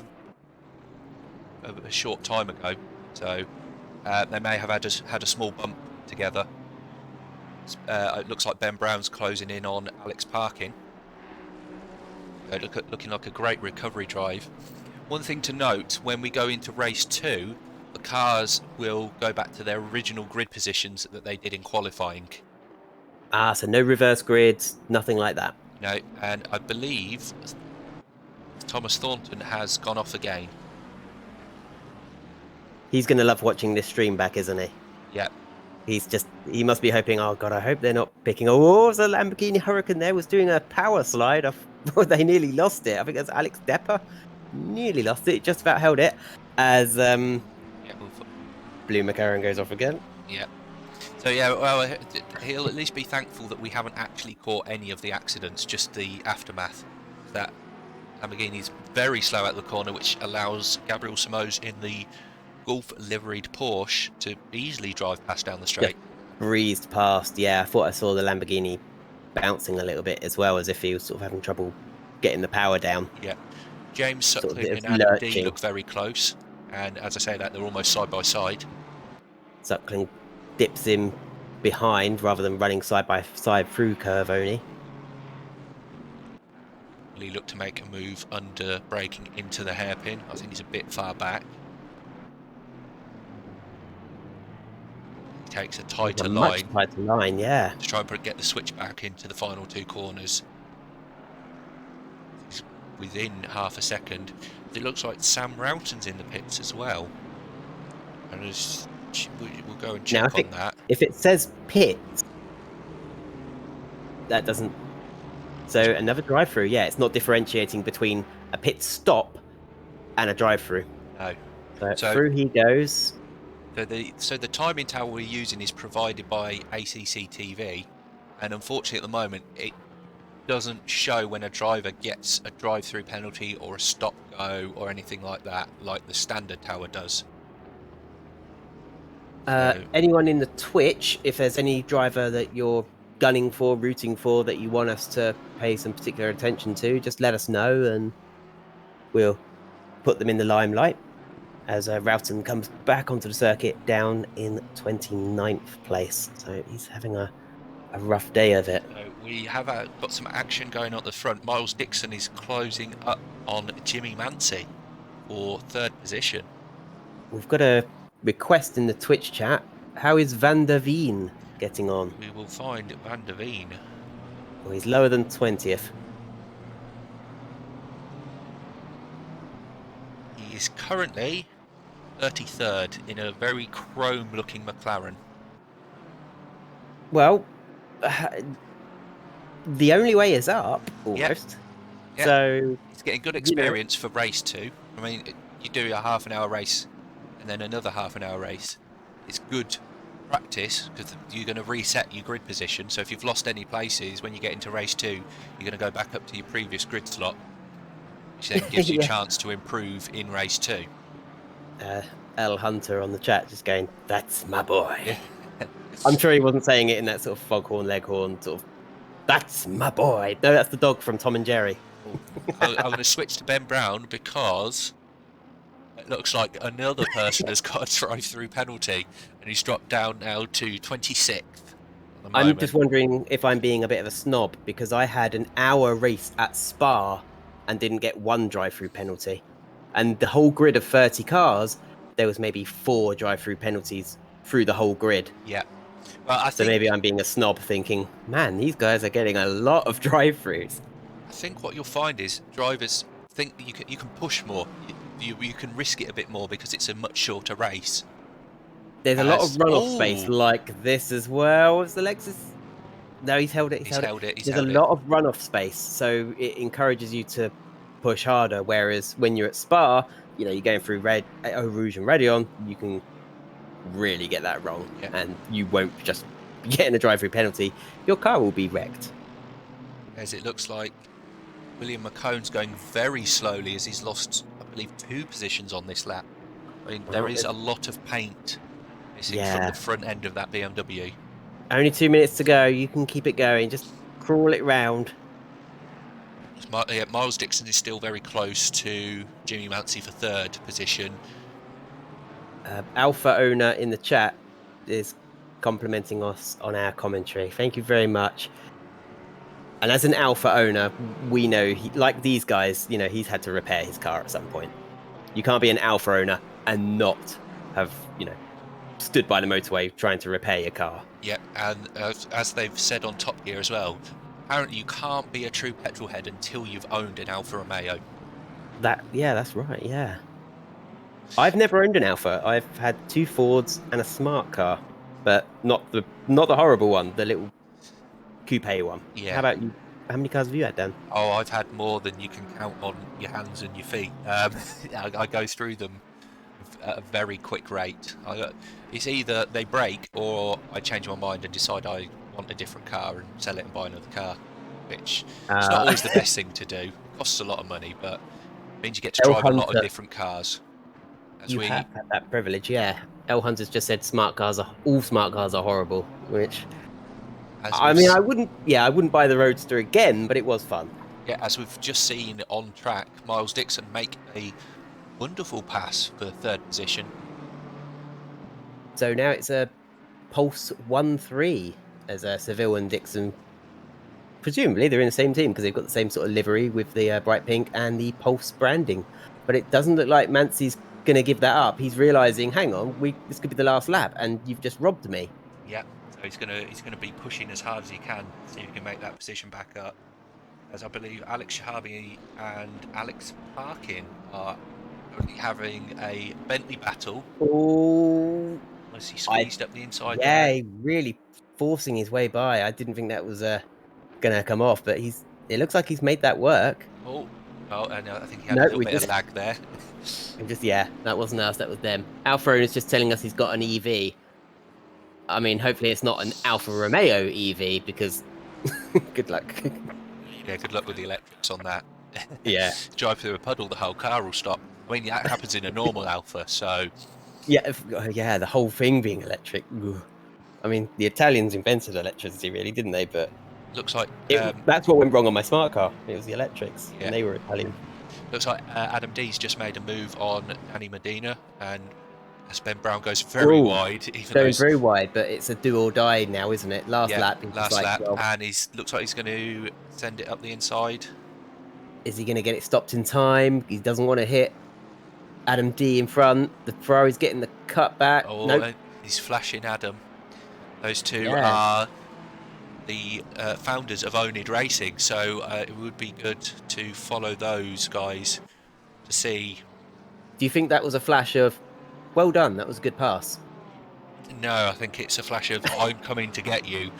a short time ago, so they may have had a small bump together. It looks like Ben Brown's closing in on Alex Parkin. Looking like a great recovery drive. One thing to note, when we go into race 2, the cars will go back to their original grid positions that they did in qualifying. so no reverse grids, nothing like that. No, and I believe Thomas Thornton has gone off again. He's going to love watching this stream back, isn't he? Yeah. He must be hoping, oh God, I hope they're not picking. Oh, was a Lamborghini Huracan there, was doing a power slide. They nearly lost it. I think that's Alex Depper. Nearly lost it, just about held it. As Blue McLaren goes off again. Yeah. So yeah, well, he'll at least be thankful that we haven't actually caught any of the accidents, just the aftermath. That Lamborghini's very slow out the corner, which allows Gabriel Simoes in the Golf liveried Porsche to easily drive past down the straight. Just breezed past. Yeah, I thought I saw the Lamborghini bouncing a little bit as well, as if he was sort of having trouble getting the power down. Yeah. James Suckling and Adam D look very close, and as I say that, they're almost side by side. Suckling dips in behind rather than running side by side through curve only. He looked to make a move under braking into the hairpin. I think he's a bit far back. He takes a tighter line. Much tighter line, yeah. To try and get the switch back into the final 2 corners. He's within half a second. It looks like Sam Roughton's in the pits as well. And we'll go and check on that. If it says pits, that doesn't. So another drive-through, yeah, it's not differentiating between a pit stop and a drive-through. No. So through he goes. So the timing tower we're using is provided by ACC TV, and unfortunately at the moment it doesn't show when a driver gets a drive-through penalty or a stop-go or anything like that, like the standard tower does. Anyone in the Twitch, if there's any driver that you're gunning for, rooting for, that you want us to pay some particular attention to, just let us know and we'll put them in the limelight. As Roughton comes back onto the circuit down in 29th place. So he's having a rough day of it. So we have got some action going on at the front. Miles Dixon is closing up on Jimmy Mancy for 3rd position. We've got a request in the Twitch chat. How is Van der Veen getting on? We will find Van der Veen. Well, he's lower than 20th. He is currently 33rd in a very chrome-looking McLaren. Well, the only way is up, almost. Yep. So it's getting good experience for race 2. I mean, you do a half-an-hour race and then another half-an-hour race. It's good practice because you're going to reset your grid position. So if you've lost any places when you get into race 2, you're going to go back up to your previous grid slot, which then gives you a chance to improve in race 2. L Hunter on the chat just going, "That's my boy." Yeah. I'm sure he wasn't saying it in that sort of foghorn leghorn sort of, "That's my boy." No, that's the dog from Tom and Jerry. I'm going to switch to Ben Brown because it looks like another person has got a drive-through penalty, and he's dropped down now to 26th on the I'm moment. just wondering if I'm being a bit of a snob because I had an hour race at Spa and didn't get one drive-through penalty. And the whole grid of 30 cars, there was maybe 4 drive-through penalties through the whole grid. Yeah. Well, I So think maybe I'm being a snob thinking, man, these guys are getting a lot of drive-throughs. what you'll find is drivers think that you can push more. You can risk it a bit more because it's a much shorter race. There's a lot of As runoff space oh, like this as well. Was the Lexus? No, he's held it. He's he's held it. held it. He's There's a held it. lot of runoff space, so it encourages you to push harder. Whereas when you're at Spa, you're going through Eau Rouge and Raidillon, you can really get that wrong, Yeah. and you won't just be getting a drive-through penalty. Your car will be wrecked. As it looks like William McCone's going very slowly as he's lost, I believe, 2 positions on this lap. I mean, there Well, is a lot of paint missing from yeah, the front end of that BMW. only 2 minutes to go. You can keep it going. Just crawl it round. Miles Dixon is still very close to Jimmy Mancy for 3rd position. Alpha owner in the chat is complimenting us on our commentary. Thank you very much. And as an Alpha owner, we know like these guys, he's had to repair his car at some point. You can't be an Alpha owner and not have, stood by the motorway trying to repair your car. Yeah, and as they've said on Top Gear as well, apparently you can't be a true petrol head until you've owned an Alfa Romeo. That's right. Yeah. I've never owned an Alpha. I've had 2 Fords and a smart car, but not the horrible one, the little coupe one. Yeah. How about you? How many cars have you had, Dan? Oh, I've had more than you can count on your hands and your feet. I go through them at a very quick rate. It's either they break or I change my mind and decide I want a different car and sell it and buy another car, which it's not always the best thing to do. It costs a lot of money, but it means you get to drive a lot of different cars. You have had that privilege, yeah. L Hunter's just said all smart cars are horrible, which I wouldn't buy the Roadster again, but it was fun. Yeah, as we've just seen on track, Miles Dixon make a wonderful pass for 3rd position. So now it's a Pulse 1-3 as Seville and Dixon. Presumably they're in the same team because they've got the same sort of livery with the bright pink and the Pulse branding. But it doesn't look like Mancy's going to give that up. He's realising, hang on, this could be the last lap and you've just robbed me. Yeah, so he's gonna be pushing as hard as he can to see if he can make that position back up. As I believe Alex Shahabi and Alex Parkin are currently having a Bentley battle. Oh, As he squeezed up the inside. Yeah, he really forcing his way by. I didn't think that was gonna come off, but it looks like he's made that work. Oh, and I think he had a little bit of lag there. That wasn't us, that was them. Alfa is just telling us he's got an EV. I mean, hopefully it's not an Alfa Romeo EV because good luck. Yeah, good luck with the electrics on that. Yeah. Drive through a puddle, the whole car will stop. I mean, that happens in a normal Alpha, so... Yeah, the whole thing being electric. I mean, the Italians invented electricity, really, didn't they? But looks like... that's what went wrong on my smart car. It was the electrics, yeah. and they were Italian. Looks like Adam D's just made a move on Danny Medina, and as Ben Brown goes very wide. Very wide, but it's a do or die now, isn't it? Last lap, and looks like he's going to send it up the inside. Is he going to get it stopped in time? He doesn't want to hit Adam D in front. The Ferrari's getting the cut back. Oh, nope. He's flashing Adam. Those two are the founders of oNiD Racing, so it would be good to follow those guys to see. Do you think that was a flash of, well done, that was a good pass? No, I think it's a flash of, I'm coming to get you.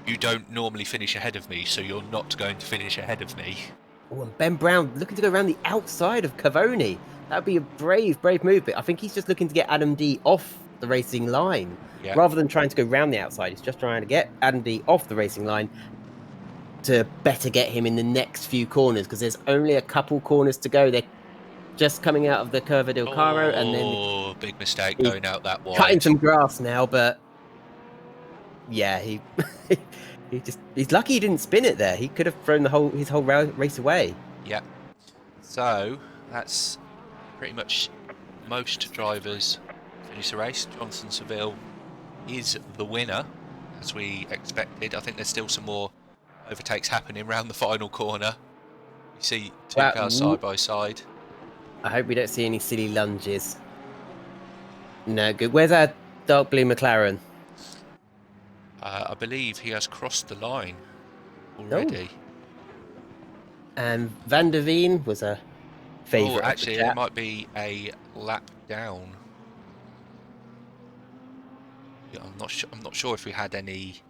You don't normally finish ahead of me, so you're not going to finish ahead of me. Oh, and Ben Brown looking to go around the outside of Cavoni. That would be a brave move, but I think he's just looking to get Adam D off the racing line. Yeah. Rather than trying to go round the outside, he's just trying to get Adam D off the racing line to better get him in the next few corners, because there's only a couple corners to go. They're just coming out of the Curva del Caro, and then big mistake going out that wide. Cutting some grass now, but yeah, he's lucky he didn't spin it there. He could have thrown his whole race away. Yeah. So that's pretty much most drivers finish the race. Johnson Seville is the winner. as we expected. I think there's still some more overtakes happening around the final corner. You see two cars Well, side by side. I hope we don't see any silly lunges. No good. Where's our dark blue McLaren? I believe he has crossed the line Oh, already. and Van der Veen was a Oh, favourite of the actually, it chat. might be a lap down. Yeah, I'm not sure. I'm not sure if we had any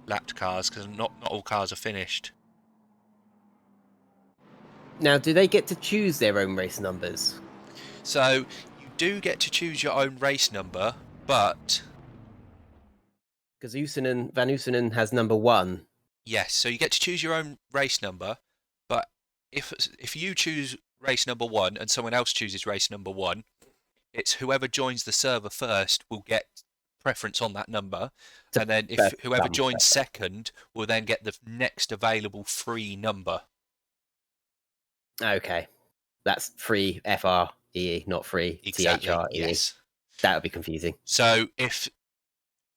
lapped cars because not all cars are finished. Now, do they get to choose their own race numbers? So you do get to choose your own race number, but Because Van Oosenen has number 1. yes, so you get to choose your own race number, but if you choose race number one and someone else chooses race number one, it's whoever joins the server first will get preference on that number, To and then if first whoever come, joins first served. second will then get the next available free number. Okay. That's free FREE, not free Exactly, THREE. yes. That would be confusing. So if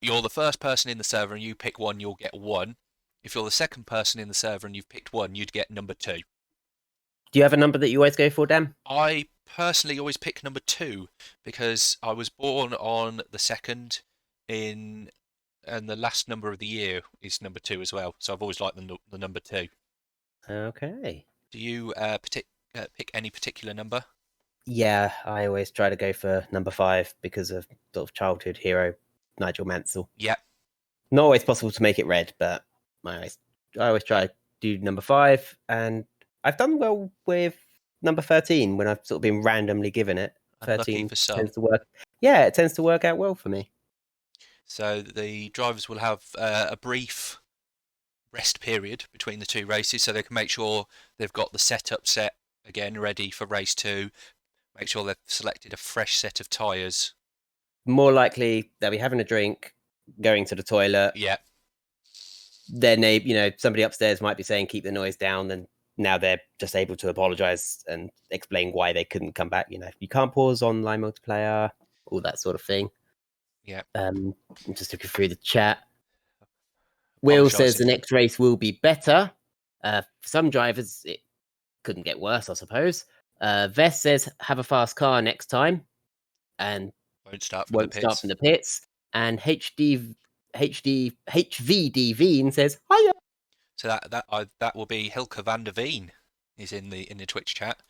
you're the first person in the server and you pick one, you'll get one. If you're the second person in the server and you've picked one, you'd get number two. Do you have a number that you always go for, Dan? I personally always pick number two because I was born on the second in, and the last number of the year is number two as well. So I've always liked the number two. Okay. Do you pick any particular number? Yeah, I always try to go for number 5 because of sort of childhood hero Nigel Mansell. Yeah, Not always possible to make it red, but I always try to do number 5, and I've done well with number 13 when I've sort of been randomly given it. unlucky 13 for some. tends to work. Yeah, it tends to work out well for me. So the drivers will have a brief rest period between the two races so they can make sure they've got the setup set again ready for race two, make sure they've selected a fresh set of tyres. More likely they'll be having a drink, going to the toilet. Yeah, Their neighbor, somebody upstairs might be saying keep the noise down, and now they're just able to apologize and explain why they couldn't come back. You can't pause online multiplayer, all that sort of thing. yeah. I'm just looking through the chat. Will says Apologising the for next race will be better. For some drivers, it couldn't get worse, I suppose. Vest says have a fast car next time, and won't start from the won't start pits. from the pits. And HVD Veen says hiya. So that will be Hilke van der Veen is in the Twitch chat,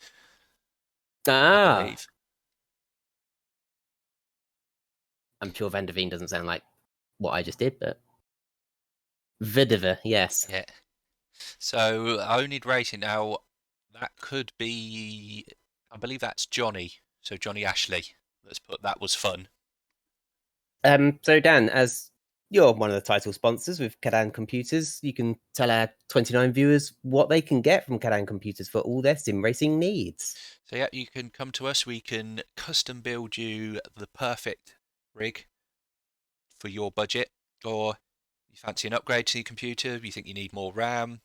I Ah, believe. I'm sure Van der Veen doesn't sound like what I just did, but Vidova, yes. Yeah. So oNiD Racing now, that could be, I believe that's Johnny. So Johnny Ashley. Let's put that was fun. So Dan, as you're one of the title sponsors with Cadan Computers, you can tell our 29 viewers what they can get from Cadan Computers for all their sim racing needs. So yeah, you can come to us. We can custom build you the perfect rig for your budget, or you fancy an upgrade to your computer, you think you need more RAM,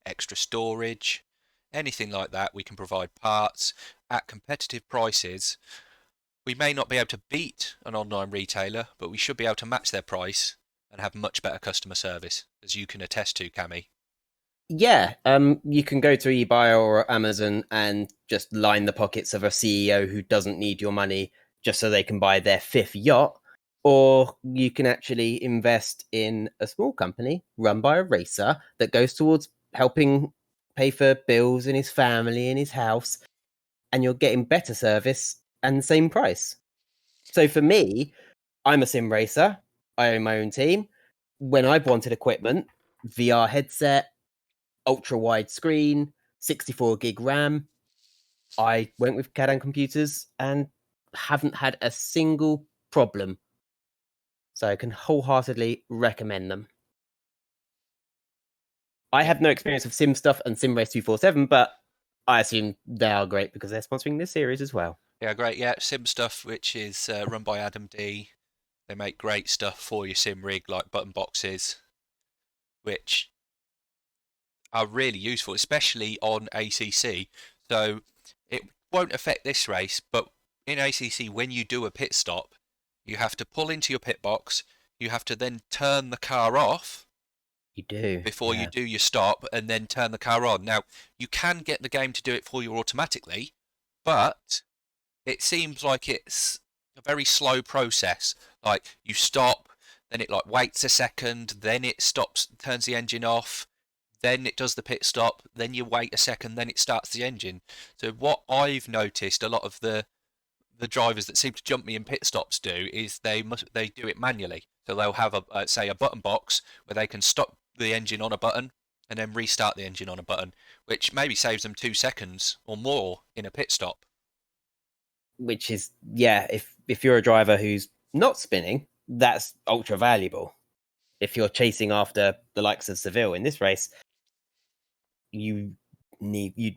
extra storage, anything like that. We can provide parts at competitive prices. We may not be able to beat an online retailer, but we should be able to match their price and have much better customer service, as you can attest to, Cami. Yeah, you can go to eBay or Amazon and just line the pockets of a CEO who doesn't need your money just so they can buy their 5th yacht, or you can actually invest in a small company run by a racer that goes towards helping pay for bills in his family and his house, and you're getting better service and the same price. So for me, I'm a sim racer. I own my own team. When I've wanted equipment, VR headset, ultra wide screen, 64 gig RAM, I went with Cadan Computers and haven't had a single problem. So I can wholeheartedly recommend them. I Yeah, have no experience of sim stuff and SimRace 247, but I assume they are great because they're sponsoring this series as well. yeah, great. Yeah, Sim Stuff, which is run by Adam D. They make great stuff for your sim rig, like button boxes, which are really useful, especially on ACC. So it won't affect this race, but in ACC, when you do a pit stop, you have to pull into your pit box, you have to then turn the car off You do. before you Yeah. do your stop, and then turn the car on. Now, you can get the game to do it for you automatically, but it seems like it's a very slow process. Like, you stop, then it like waits a second, then it stops, turns the engine off, then it does the pit stop, then you wait a second, then it starts the engine. So what I've noticed a lot of the drivers that seem to jump me in pit stops do is they do it manually. So they'll have a say a button box where they can stop the engine on a button and then restart the engine on a button, which maybe saves them 2 seconds or more in a pit stop. Which is, yeah, if you're a driver who's not spinning, that's ultra valuable. If you're chasing after the likes of Seville in this race, you'd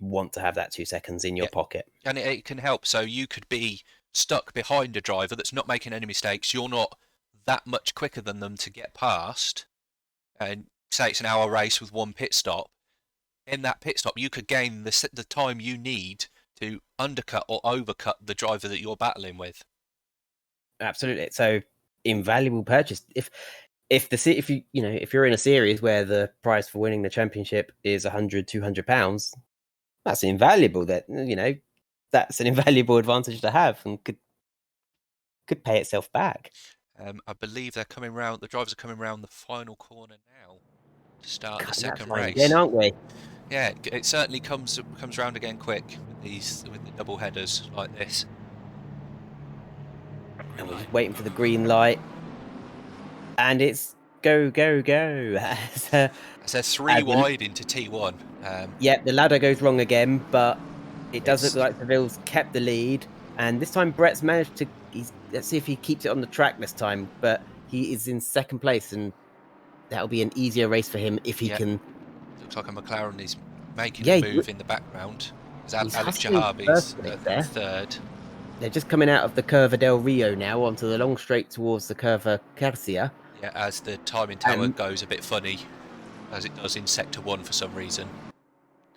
want to have that 2 seconds in your Yeah, pocket. and it can help. So you could be stuck behind a driver that's not making any mistakes. You're not that much quicker than them to get past, and say it's an hour race with one pit stop. In that pit stop, you could gain the time you need to undercut or overcut the driver that you're battling with. Absolutely. So invaluable purchase. If you're in a series where the prize for winning the championship is 100-200 pounds, that's invaluable. That's an invaluable advantage to have, and could pay itself back. I believe they're coming round. The drivers are coming round the final corner now to start the Cutting that second fine again, race. aren't we? Yeah, it certainly comes round again quick with the double headers like this. And we're just waiting for the green light, and it's go go go. So three wide into T1. Yeah, the ladder goes wrong again, but it does look It's like Seville's kept the lead, and this time Brett's managed to. Let's see if he keeps it on the track this time. But he is in second place, and that'll be an easier race for him if he yeah, can. looks like a McLaren is making a Yeah, move in the background. he's Alex hustling for first Shahabi's place at there. third. They're just coming out of the Curva del Rio now onto the long straight towards the Curva Quercia. Yeah, as the timing tower And goes a bit funny, as it does in Sector 1 for some reason.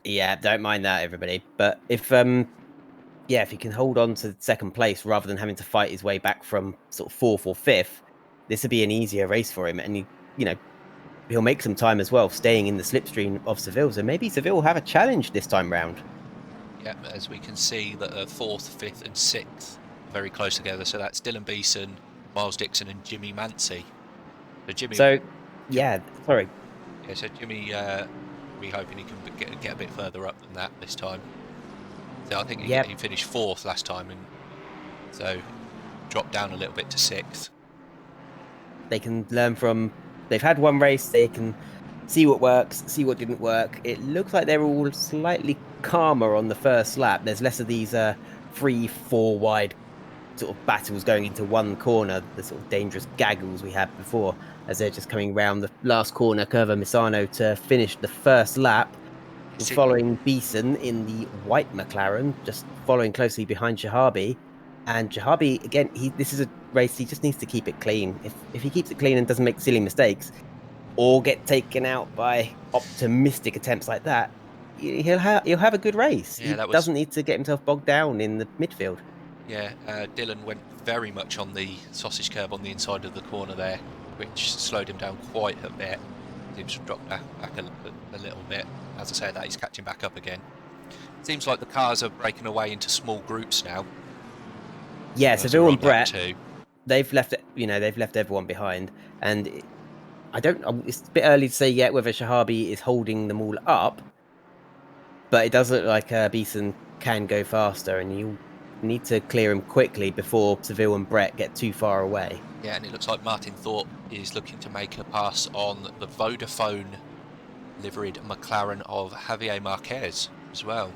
yeah, don't mind that, everybody. But if he can hold on to second place rather than having to fight his way back from sort of fourth or fifth, this would be an easier race for him, and he'll make some time as well, staying in the slipstream of Seville. So maybe Seville will have a challenge this time round. Yeah, as we can see that fourth, fifth, and sixth are very close together. So that's Dylan Beeson, Miles Dixon, and Jimmy Mancy. Sorry. Yeah, so Jimmy, we hoping he can get a bit further up than that this time. So I think Yep. he finished fourth last time, and so dropped down a little bit to sixth. They can learn from. They've had one race. They can see what works, see what didn't work. It looks like they're all slightly calmer on the first lap. There's less of these 3-4 wide sort of battles going into one corner, the sort of dangerous gaggles we had before, as they're just coming round the last corner, Curva Misano, to finish the first lap, following Beeson in the white McLaren, just following closely behind Shahabi. And Shahabi, again, this is a race he just needs to keep it clean. If he keeps it clean and doesn't make silly mistakes or get taken out by optimistic attempts like that, he'll have a good race. Yeah, He doesn't need to get himself bogged down in the midfield. Yeah, Dylan went very much on the sausage curb on the inside of the corner there, which slowed him down quite a bit. Seems to drop back a little bit. As I say that, he's catching back up again. Seems like the cars are breaking away into small groups now. Yeah, Seville and Brett, they've left everyone behind, and it's a bit early to say yet whether Shahabi is holding them all up, but it does look like Beeson can go faster, and you need to clear him quickly before Seville and Brett get too far away. Yeah, and it looks like Martin Thorpe is looking to make a pass on the Vodafone liveried McLaren of Javier Marquez as well.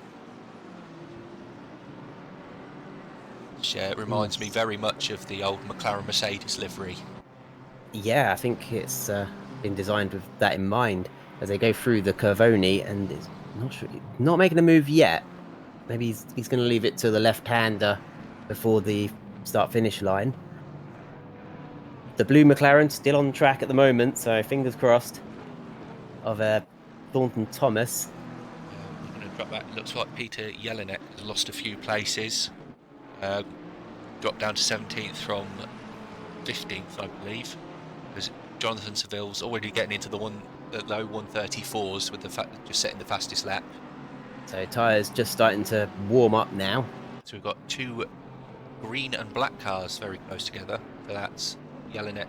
Which reminds me very much of the old McLaren Mercedes livery. Yeah, I think it's been designed with that in mind as they go through the Curvoni, and it's not making a move yet. Maybe he's going to leave it to the left-hander before the start-finish line. The blue McLaren still on track at the moment, so fingers crossed of Thornton Thomas. I'm going to drop that. It looks like Peter Jelinek has lost a few places. Dropped down to 17th from 15th, I believe. Because Jonathan Seville's already getting into the low 134s with just setting the fastest lap. So tyres just starting to warm up now. So we've got two green and black cars very close together. So that's Jelinek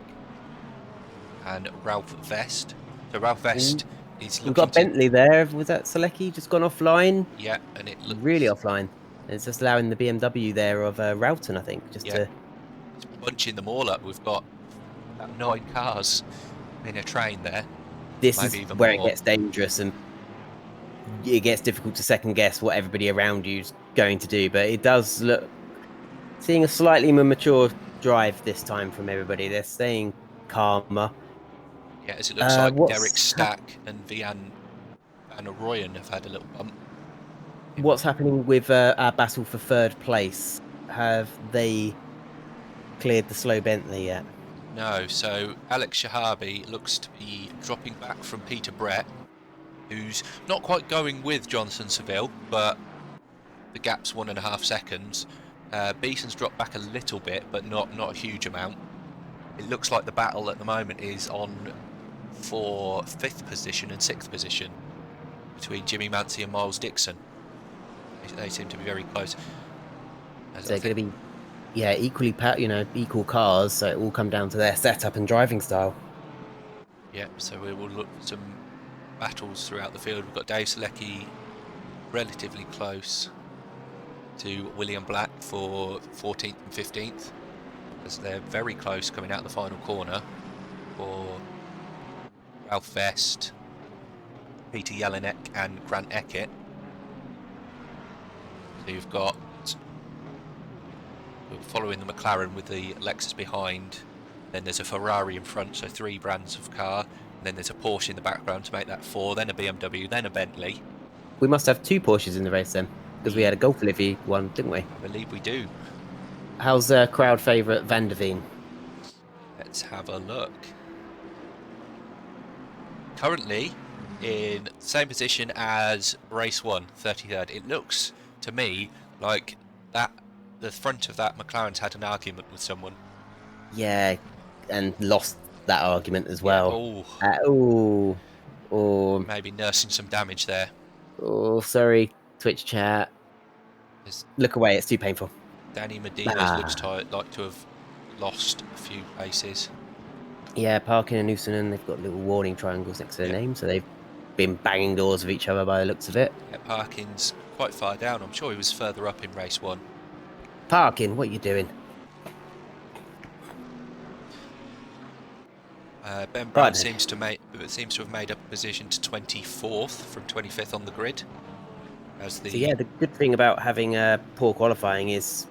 and Ralph Vest. So Ralph Vest is We've looking got to... Bentley there. Was that Selecki just gone offline? Yeah, and it looks... Really offline. It's just allowing the BMW there of Roughton, I think, just Yeah, to... it's bunching them all up. We've got about 9 cars in a train there. This Maybe is even where more. it gets dangerous and it gets difficult to second guess what everybody around you's going to do. But it does look... Seeing a slightly more mature drive this time from everybody. They're staying calmer. Yeah, as it looks like Derek What's Stack and Van Arroyen have had a little bump. what's happening with our battle for third place? Have they cleared the slow Bentley yet? No, so Alex Shahabi looks to be dropping back from Peter Brett, who's not quite going with Jonathan Seville, but the gap's 1.5 seconds. Beeson's dropped back a little bit, but not a huge amount. It looks like the battle at the moment is on for 5th position and 6th position between Jimmy Mancy and Miles Dixon. They seem to be very close. So they're going to be, yeah, equally, equal cars. So it will come down to their setup and driving style. Yeah, so we will look at some battles throughout the field. We've got Dave Selecki relatively close to William Black for 14th and 15th, as they're very close coming out the final corner for Ralph Vest, Peter Jelinek and Grant Eckett. So you've got, following the McLaren with the Lexus behind, then there's a Ferrari in front, so 3 brands of car, and then there's a Porsche in the background to make that 4, then a BMW, then a Bentley. We must have 2 Porsches in the race then, because we had a Golf Livy one, didn't we? I believe we do. How's crowd favourite Van der Veen? Let's have a look. Currently in the same position as race 1, 33rd. It looks to me like that the front of that McLaren's had an argument with someone. Yeah, and lost that argument as well. Yeah, Oh, maybe nursing some damage there. oh, sorry, Twitch chat. Look away, it's too painful. Danny Medina looks like to have lost a few places. Yeah, Parkin and Usanen, they've got little warning triangles next to their name, so they've been banging doors of each other by the looks of it. Yeah, Parkin's quite far down. I'm sure he was further up in race 1. Parkin, what are you doing? Ben Brown seems to have made up a position to 24th from 25th on the grid. So yeah, the good thing about having poor qualifying is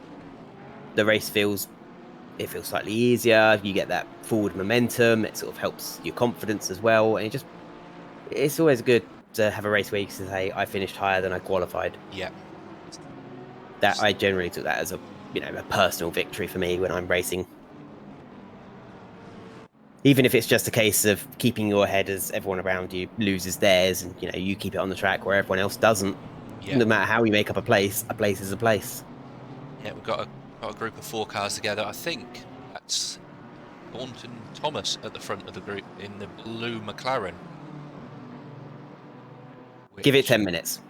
the race feels slightly easier. You get that forward momentum. It sort of helps your confidence as well, and it's always good to have a race where you can say I finished higher than I qualified. Yeah, that I generally took that as a personal victory for me when I'm racing. Even if it's just a case of keeping your head as everyone around you loses theirs, and you keep it on the track where everyone else doesn't. Yeah. No matter how you make up a place is a place. Yeah, we've got a group of 4 cars together. I think that's Thornton Thomas at the front of the group in the blue McLaren. Give it 10 minutes.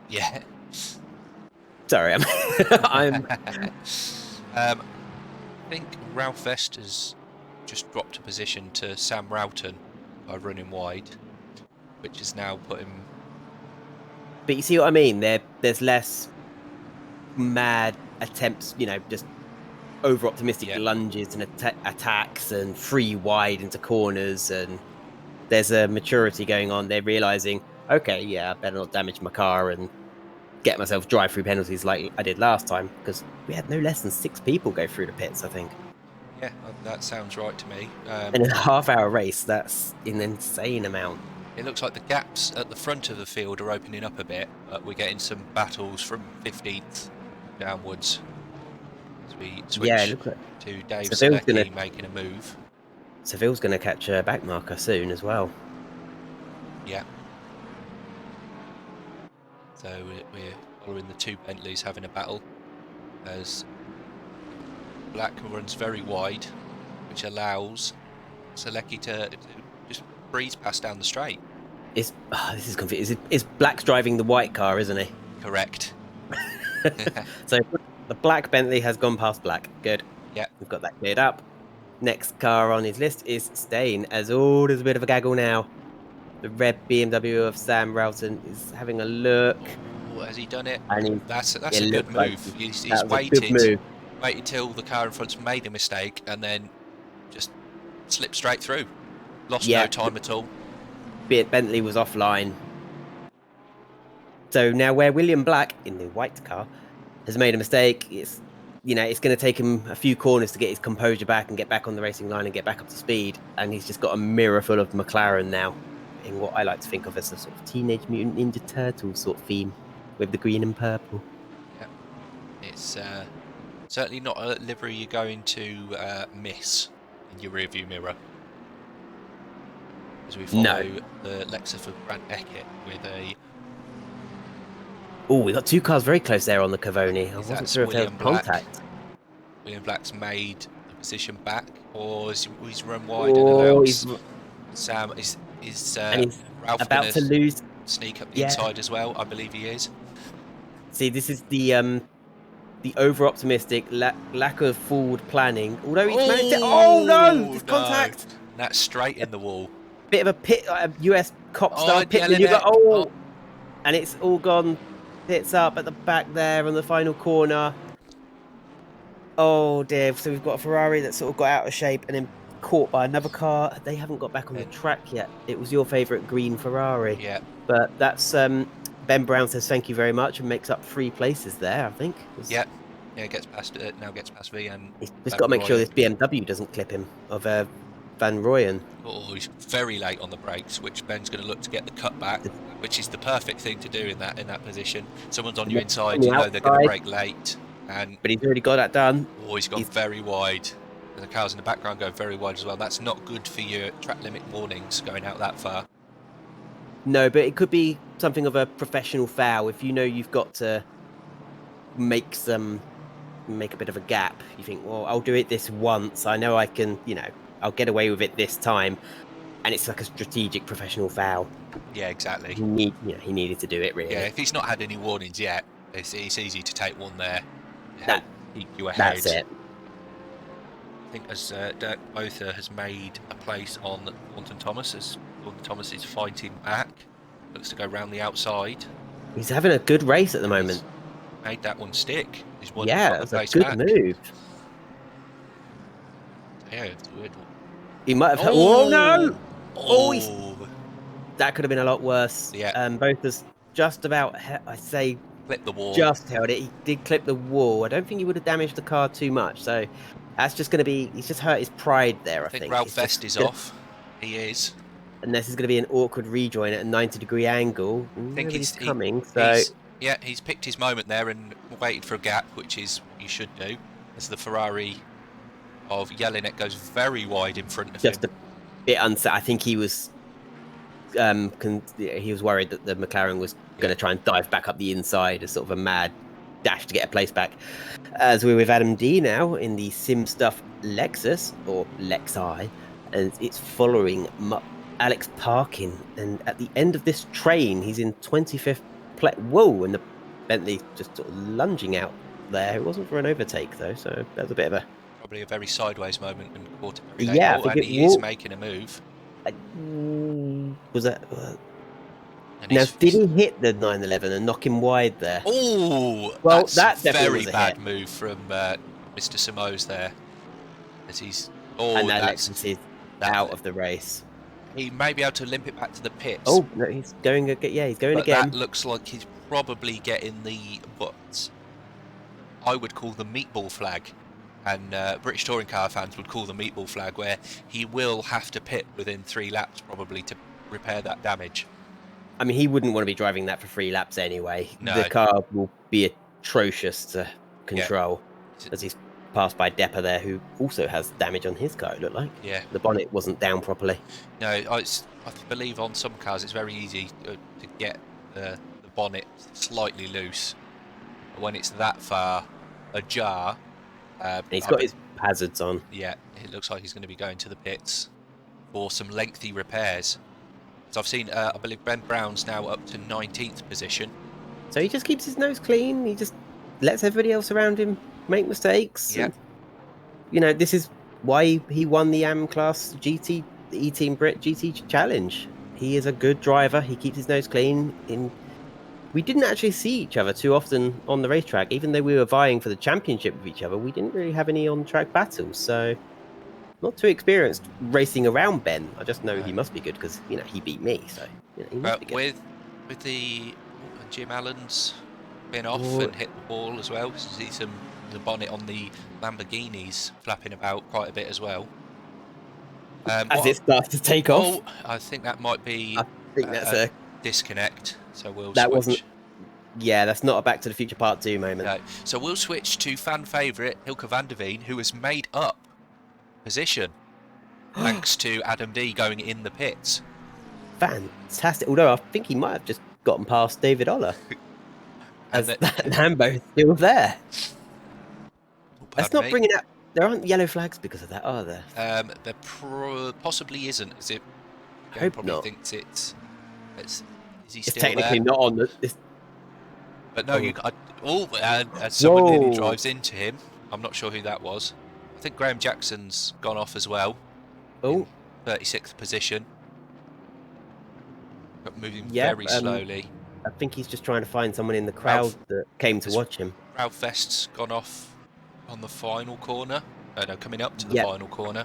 Yeah. Sorry, I'm. I think Ralph Vest has just dropped a position to Sam Roughton by running wide, which is now put him. But you see what I mean? There's less mad attempts, just over-optimistic lunges and attacks and free wide into corners, and there's a maturity going on. They're realizing, okay, yeah, I better not damage my car and get myself drive-through penalties like I did last time, because we had no less than 6 people go through the pits, I think. Yeah, that sounds right to me. In a half-hour race, that's an insane amount. It looks like the gaps at the front of the field are opening up a bit, but we're getting some battles from 15th downwards as we switch to Dave Selecki making a move. Seville's going to catch a back marker soon as well. Yeah. So we're following the 2 Bentleys having a battle as Black runs very wide, which allows Selecki to just breeze past down the straight. This is confusing. Is Black's driving the white car, isn't he? Correct. So the black Bentley has gone past Black. Good. Yeah. We've got that cleared up. Next car on his list is Stain. There's a bit of a gaggle now. The red BMW of Sam Ralston is having a look. Oh, has he done it? And That's a good move. Like He's that was waited. a good move. Waited till the car in front's made a mistake and then just slipped straight through. Lost no time at all. Bentley was offline. So now where William Black in the white car has made a mistake, it's going to take him a few corners to get his composure back and get back on the racing line and get back up to speed. And he's just got a mirror full of McLaren now, in what I like to think of as a sort of Teenage Mutant Ninja Turtles sort of theme with the green and purple. Yeah. It's certainly not a livery you're going to miss in your rearview mirror. As we follow the Lexus of Grant Eckett with a... Oh, we got two cars very close there on the Cavoni. I wasn't sure if there was contact. William Black's made the position back, or he's run wide and allows Sam... Is Ralph about to lose? Sneak up the inside as well? I believe he is. See, this is the over-optimistic lack of forward planning. Although he's managed to... Oh, no! This contact! That's straight in the wall. Bit of a pit, US cop-style pit. And you got, and it's all gone pits up at the back there on the final corner. Oh, dear. So we've got a Ferrari that sort of got out of shape and then caught by another car. They haven't got back on the track yet. It was your favourite green Ferrari. Yeah. But that's... Ben Brown says thank you very much and makes up 3 places there, I think. Yeah, gets past V and he's just got to make sure this BMW doesn't clip him of Van Rooyen. Oh, he's very late on the brakes, which Ben's going to look to get the cut back, which is the perfect thing to do in that position. Someone's on your inside, you know they're going to brake late, but he's already got that done. Oh, he's gone very wide. And the cars in the background go very wide as well. That's not good for your track limit warnings going out that far. No, but it could be something of a professional foul. If you know you've got to make a bit of a gap, you think, well, I'll do it this once. I know I can, I'll get away with it this time. And it's like a strategic professional foul. Yeah, exactly. He needed to do it, really. Yeah, if he's not had any warnings yet, it's easy to take one there. Keep you ahead. That's it. I think as Dirk Botha has made a place on Thornton Thomas, as Thornton Thomas is fighting back, looks to go round the outside. He's having a good race at the moment. He's made that one stick. He's won that's a good move. Yeah, it's a weird one. He might have... Oh, no! That could have been a lot worse. Yeah. Botha's just about, clipped the wall. Just held it. He did clip the wall. I don't think he would have damaged the car too much. So that's just going to be... He's just hurt his pride there, I think. Ralph Vest is off. He is. And this is going to be an awkward rejoin at a 90-degree angle. I think he's coming. He's picked his moment there and waited for a gap, which is you should do. As the Ferrari of Jelinek goes very wide in front of him. Just a bit unset. I think he was... he was worried that the McLaren was going to try and dive back up the inside as sort of a mad dash to get a place back. As we're with Adam D now in the Sim Stuff Lexus, or Lexi, and it's following Alex Parkin. And at the end of this train, he's in 25th place. Whoa! And the Bentley just sort of lunging out there. It wasn't for an overtake, though, so that was a bit of a... Probably a very sideways moment and caught it. Yeah, I think and he is making a move. Was that... Now, did he hit the 911 and knock him wide there? Oh, well, that's a very bad move from Mr. Simoes there. As he's and that Lexus is out of the race. He may be able to limp it back to the pits. Oh, no, he's going again. Yeah, he's going again. That looks like he's probably getting the what I would call the meatball flag, and British touring car fans would call the meatball flag, where he will have to pit within 3 laps probably to repair that damage. I mean, he wouldn't want to be driving that for 3 laps anyway. No. The car will be atrocious to control, as he's passed by Depper there, who also has damage on his car, it looked like. Yeah. The bonnet wasn't down properly. No, I believe on some cars it's very easy to get the bonnet slightly loose. But when it's that far ajar... he's got his hazards on. Yeah, it looks like he's going to be going to the pits. for some lengthy repairs. So I've seen, I believe Ben Brown's now up to 19th position. So he just keeps his nose clean. He just lets everybody else around him make mistakes. Yeah. And, you know, this is why he won the AM Class GT E-Team Brit GT Challenge. He is a good driver. He keeps his nose clean. We didn't actually see each other too often on the racetrack, even though we were vying for the championship with each other. We didn't really have any on-track battles, so not too experienced racing around Ben. I just know he must be good because he beat me, so he must be good. With the Jim Allen's been off and hit the wall as well. See the bonnet on the Lamborghinis flapping about quite a bit as well. As it starts to take off. I think that might be. I think that's a disconnect. So we'll that switch. wasn't. Yeah, that's not a Back to the Future Part 2 moment. No. So we'll switch to fan favourite Hilke van der Veen, who has made up position thanks to Adam D going in the pits. Fantastic. Although I think he might have just gotten past David Oller. As that Lambo's still there. That's not bringing out. There aren't yellow flags because of that, are there? There possibly isn't. As it probably not. thinks it's. Is he it's still technically there? not on the. But no, someone nearly drives into him. I'm not sure who that was. I think Graham Jackson's gone off as well. Oh, 36th position. But moving very slowly. I think he's just trying to find someone in the crowd that came to watch him. Ralph Vest's gone off on the final corner. No, coming up to the final corner.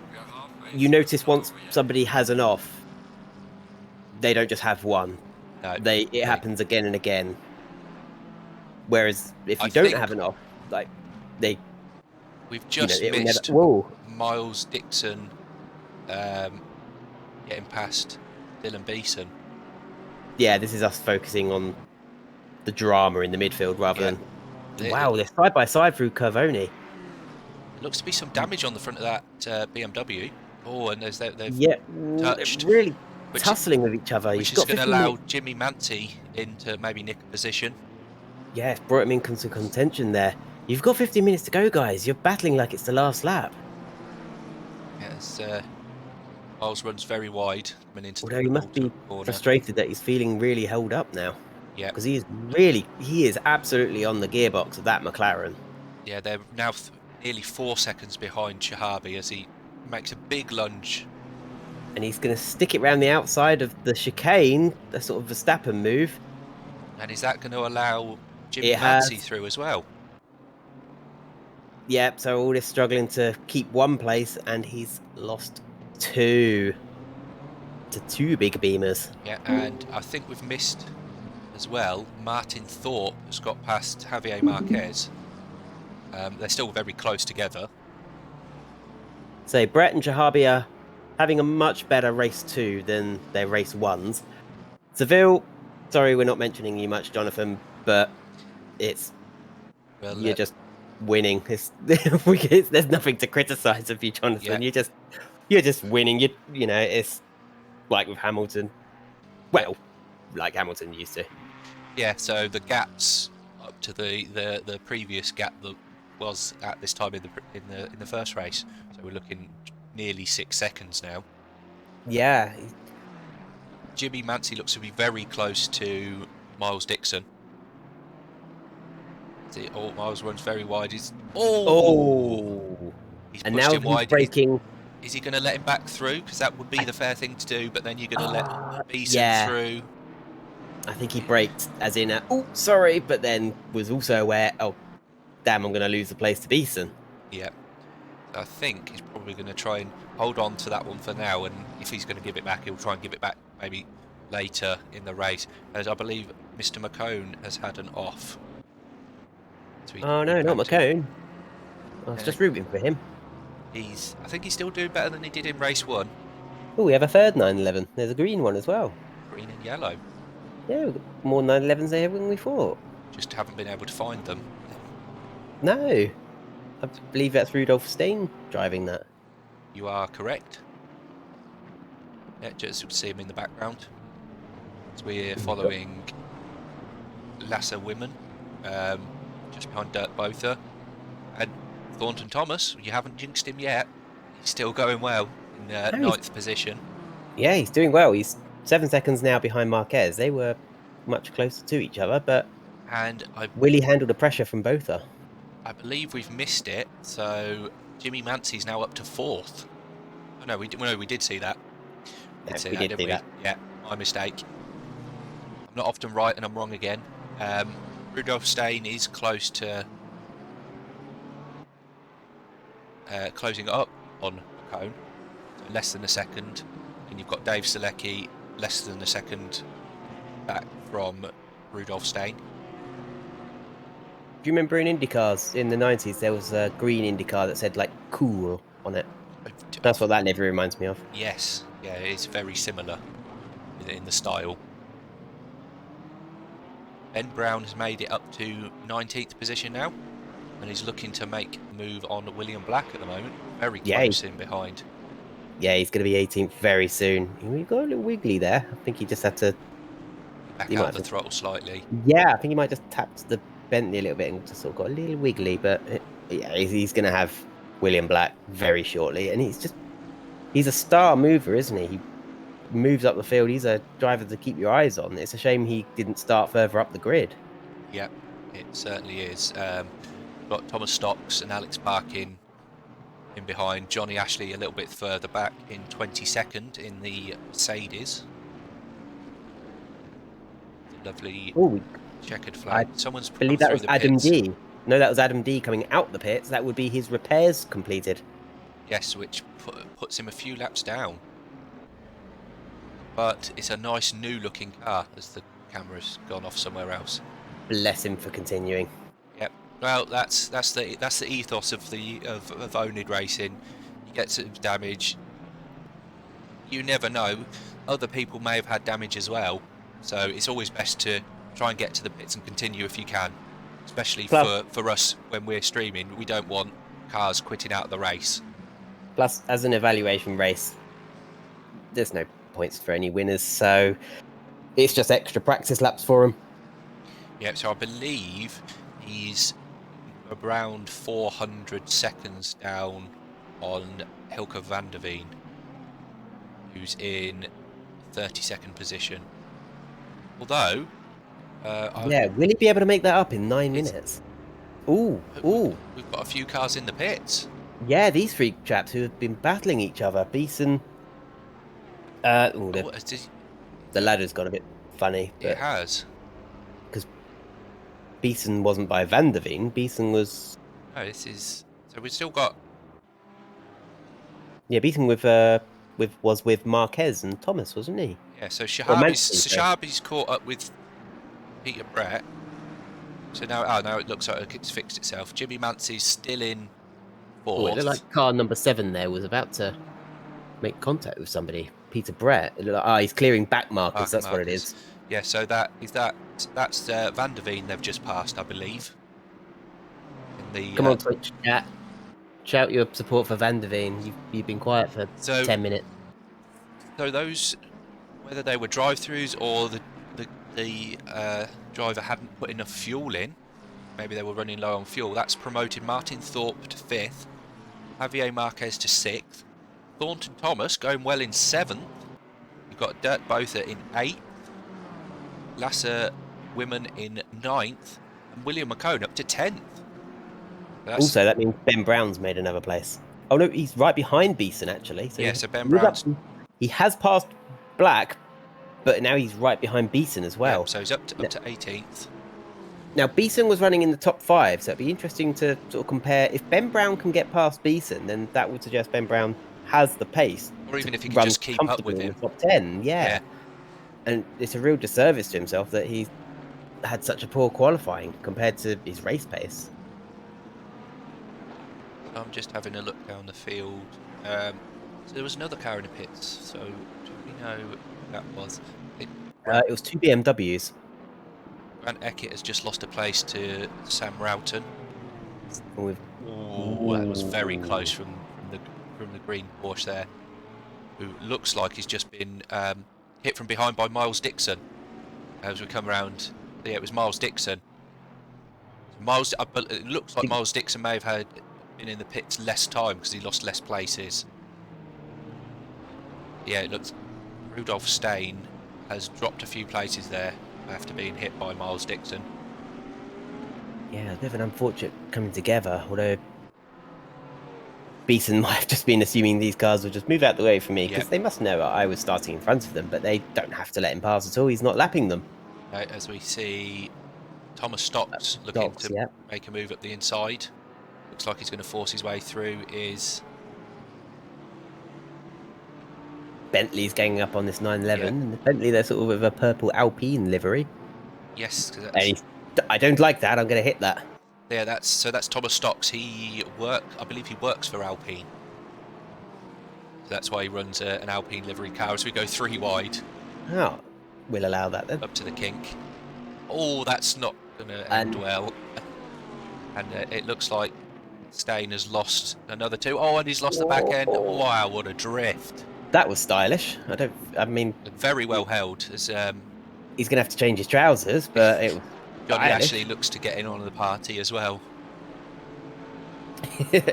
You notice once somebody has an off, they don't just have one. No, it happens again and again. Whereas if you don't have an off, we've just missed Miles Dixon getting past Dylan Beeson. Yeah, this is us focusing on the drama in the midfield rather than. Wow, they're side by side through Curvoni. Looks to be some damage on the front of that BMW. Oh, and they've touched. Really tussling with each other. Which is going to allow Jimmy Manti into maybe nick a position. Yeah, it's brought him into contention there. You've got 15 minutes to go, guys. You're battling like it's the last lap. Yes, Miles runs very wide. Although he must be frustrated that he's feeling really held up now. Yeah. Because he is absolutely on the gearbox of that McLaren. Yeah, they're now nearly 4 seconds behind Shahabi as he makes a big lunge. And he's going to stick it round the outside of the chicane, the sort of Verstappen move. And is that going to allow Jimmy Manti through as well? Yeah, so all this struggling to keep one place, and he's lost two big beamers. Yeah, and I think we've missed as well. Martin Thorpe has got past Javier Marquez. They're still very close together. So Brett and Shahabi are having a much better race 2 than their race 1s. Seville, sorry we're not mentioning you much, Jonathan, but you're just winning. There's nothing to criticise of you, Jonathan. Yeah. You're just winning. It's like with Hamilton. Well, like Hamilton used to. Yeah, so the gaps up to the previous gap that was at this time in the first race. So we're looking nearly 6 seconds now. Yeah. Jimmy Manti looks to be very close to Miles Dixon. See, Miles runs very wide. He's pushed him wide. Braking. Is he going to let him back through? Because that would be the fair thing to do. But then you're going to let Beeson through. I think he braked as in sorry, but then was also aware, damn, I'm going to lose the place to Beeson. Yeah. I think he's probably going to try and hold on to that one for now, and if he's going to give it back, he'll try and give it back maybe later in the race. As I believe Mr. McCone has had an off. So no, not McCone. I was just rooting for him. I think he's still doing better than he did in race 1. Oh, we have a third 911. There's a green one as well. Green and yellow. Yeah, we've got more 911s there than we thought. Just haven't been able to find them. No. I believe that's Rudolf Stein driving that. You are correct. Yeah, just see him in the background. So we're following Lassa Women, just behind Dirk Botha. And Thornton Thomas, you haven't jinxed him yet. He's still going well in 9th position. Yeah, he's doing well. He's 7 seconds now behind Marquez. They were much closer to each other, but And Willie handled the pressure from both. I believe we've missed it. So Jimmy Mansey's now up to 4th. Oh, no, we did see that. We No, did see we that, did didn't see we? that. Yeah, my mistake. I'm not often right and I'm wrong again. Rudolf Stein is close to closing up on McCone, so less than a second. And you've got Dave Selecki less than a second back from Rudolf Stein. Do you remember in IndyCars in the 90s, there was a green IndyCar that said like cool on it? That's what that livery reminds me of. Yes, yeah, it's very similar in the style. Ben Brown has made it up to 19th position now, and he's looking to make a move on William Black at the moment. Very Yeah, close in behind. yeah, he's going to be 18th very soon. He got a little wiggly there. I think he just had to. Back He out might of the have. throttle slightly. Yeah, I think he might just tapped the Bentley a little bit and just sort of got a little wiggly. But yeah, he's going to have William Black very shortly, and he's a star mover, isn't he? He moves up the field. He's a driver to keep your eyes on. It's a shame he didn't start further up the grid. Yep, it certainly is. Got Thomas Stocks and Alex Parkin in behind. Johnny Ashley a little bit further back in 22nd in the Mercedes. The lovely Oh, checkered I flag. Someone's come believe that through was the Adam pits. D. No, that was Adam D coming out the pits. That would be his repairs completed. Yes, which puts him a few laps down. But it's a nice new looking car as the camera's gone off somewhere else. Bless him for continuing. Yep. Well, that's the ethos of oNiD racing. You get some damage. You never know. Other people may have had damage as well, so it's always best to try and get to the pits and continue if you can. Especially Plus, for us when we're streaming, we don't want cars quitting out of the race. plus, as an evaluation race, there's no points for any winners, so it's just extra practice laps for him. Yeah, so I believe he's around 400 seconds down on Hilke van der Veen, who's in 32nd position. Although, Yeah, will he be able to make that up in 9 minutes? Ooh, ooh. we've got a few cars in the pits. Yeah, these three chaps who have been battling each other. Beeson. The ladder's got a bit funny. But it has. because Beeson wasn't by Van der Veen, Beeson was. No, this is. So we've still got. Yeah, Beeson was with Marquez and Thomas, wasn't he? Yeah, so Or Mansell, sorry. Shahabi's caught up with Peter Brett. So now it looks like it's fixed itself. Jimmy Mansey's still in 4th. Oh, it looked like car number 7 there was about to make contact with somebody. Peter Brett. It looked like, he's clearing back markers. That's what it is. Yeah, so that's Van der Veen they've just passed, I believe. Come on, Twitch chat. Shout your support for Van der Veen. You've been quiet for 10 minutes. So those, whether they were drive-throughs or the driver hadn't put enough fuel in, maybe they were running low on fuel, that's promoted Martin Thorpe to 5th, Javier Marquez to 6th, Thornton Thomas going well in 7th, you've got Dirk Botha in 8th, Lasse Women in 9th, and William McCone up to 10th. Also, that means Ben Brown's made another place. Oh no, he's right behind Beeson actually. So yeah, so Ben Brown's... He has passed Black, but now he's right behind Beeson as well. Yeah, so he's up to 18th. Now, Beeson was running in the top 5, so it'd be interesting to sort of compare. If Ben Brown can get past Beeson, then that would suggest Ben Brown has the pace. Or even if he can just keep up with him. In the top 10, yeah. And it's a real disservice to himself that he's had such a poor qualifying compared to his race pace. I'm just having a look down the field. So there was another car in the pits, so do we know who that was? It was 2 BMWs. Grant Eckett has just lost a place to Sam Roughton. Ooh, that was very close from the green Porsche there, who looks like he's just been hit from behind by Miles Dixon. As we come around, yeah, it was Miles Dixon. It looks like Miles Dixon may have been in the pits less time because he lost less places. Yeah, it looks Rudolph Stein has dropped a few places there after being hit by Miles Dixon. Yeah, a bit of an unfortunate coming together, although Beeson might have just been assuming these cars would just move out the way for me, because they must know I was starting in front of them, but they don't have to let him pass at all. He's not lapping them. As we see Thomas Stocks looking to make a move up the inside. Looks like he's going to force his way through. Is Bentley's going up on this 911, and Bentley, they're sort of with a purple Alpine livery. Yes, I don't like that. I'm going to hit that. Yeah, that's Thomas Stocks. I believe he works for Alpine. So that's why he runs an Alpine livery car. As we go 3 wide. Oh, we'll allow that then. Up to the kink. Oh, that's not going to end well. And it looks like Stein has lost another 2. Oh, and he's lost the back end. Wow, what a drift. That was stylish. I mean... Very well held. As, he's going to have to change his trousers, but it was Johnny Ashley looks to get in on the party as well.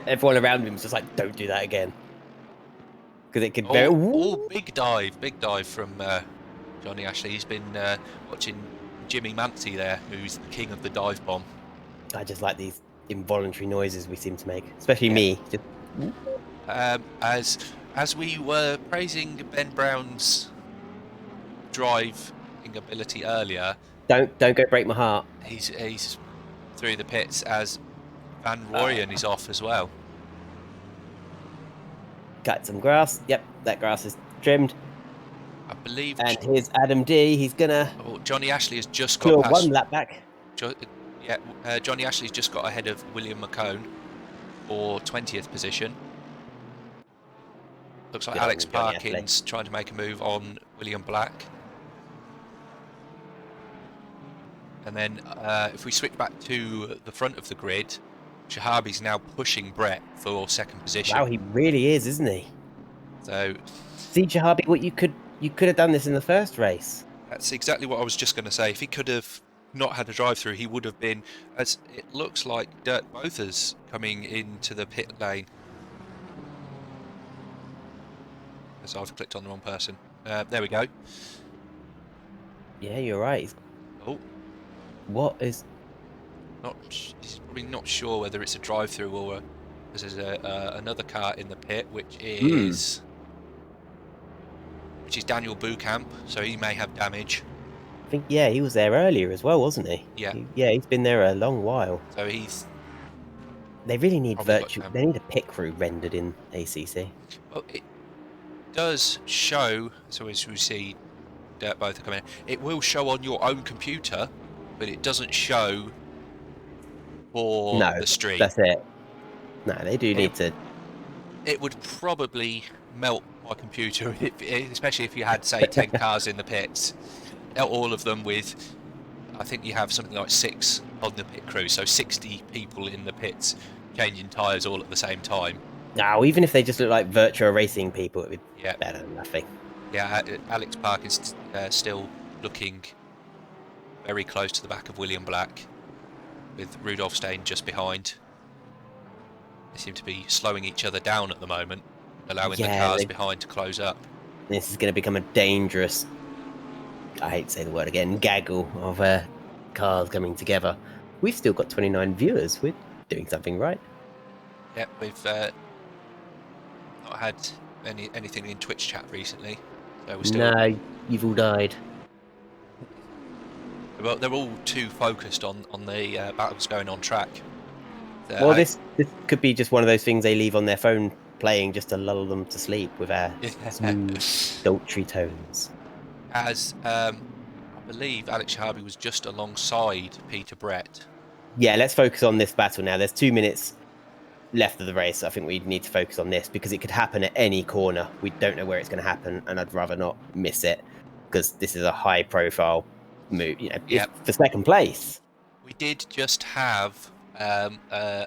Everyone around him is just like, don't do that again. Because it could big dive from Johnny Ashley. He's been watching Jimmy Mancy there, who's the king of the dive bomb. I just like these involuntary noises we seem to make, especially me. Just... as we were praising Ben Brown's driving ability earlier, don't go break my heart. He's through the pits as Van Rooyen is off as well. Cut some grass. Yep, that grass is trimmed. I believe. And here's Adam D. He's gonna. Oh, Johnny Ashley has just got past, 1 lap back. Johnny Ashley's just got ahead of William McCone for 20th position. Looks like Alex Parkins trying to make a move on William Black. And then if we switch back to the front of the grid, Shahabi's now pushing Brett for 2nd position. Wow, he really is, isn't he? So, see, Shahabi, what you could have done this in the first race. That's exactly what I was just going to say. If he could have not had a drive-through, he would have been, as it looks like Dirk Bothers coming into the pit lane. As I've clicked on the wrong person. There we go. Yeah, you're right. Oh. What is... He's probably not sure whether it's a drive-through or there's another car in the pit, which is Daniel Buchamp, so he may have damage. I think, yeah, he was there earlier as well, wasn't he? Yeah. He's been there a long while. So he's... They really need they need a pit crew rendered in ACC. Well, it does show, so as we see Dirt Both are coming in, it will show on your own computer, but it doesn't show for the stream. That's it. No, they do need to... It would probably melt my computer, especially if you had, say, 10 cars in the pits. All of them with, I think you have something like 6 on the pit crew, so 60 people in the pits changing tyres all at the same time. No, even if they just look like virtual racing people, it would be better than nothing. Yeah, Alex Park is still looking very close to the back of William Black, with Rudolph Stein just behind. They seem to be slowing each other down at the moment, allowing the cars behind to close up. This is going to become a dangerous, I hate to say the word again, gaggle of cars coming together. We've still got 29 viewers. We're doing something right. Yeah, we've not had anything in Twitch chat recently. So we're still... No, you've all died. Well, they're all too focused on the battles going on track. Well, this could be just one of those things they leave on their phone playing just to lull them to sleep with our smooth, sultry tones. As I believe Alex Shahabi was just alongside Peter Brett. Yeah, let's focus on this battle now. There's 2 minutes left of the race. I think we need to focus on this because it could happen at any corner. We don't know where it's going to happen, and I'd rather not miss it because this is a high-profile move. You know, for 2nd place. We did just have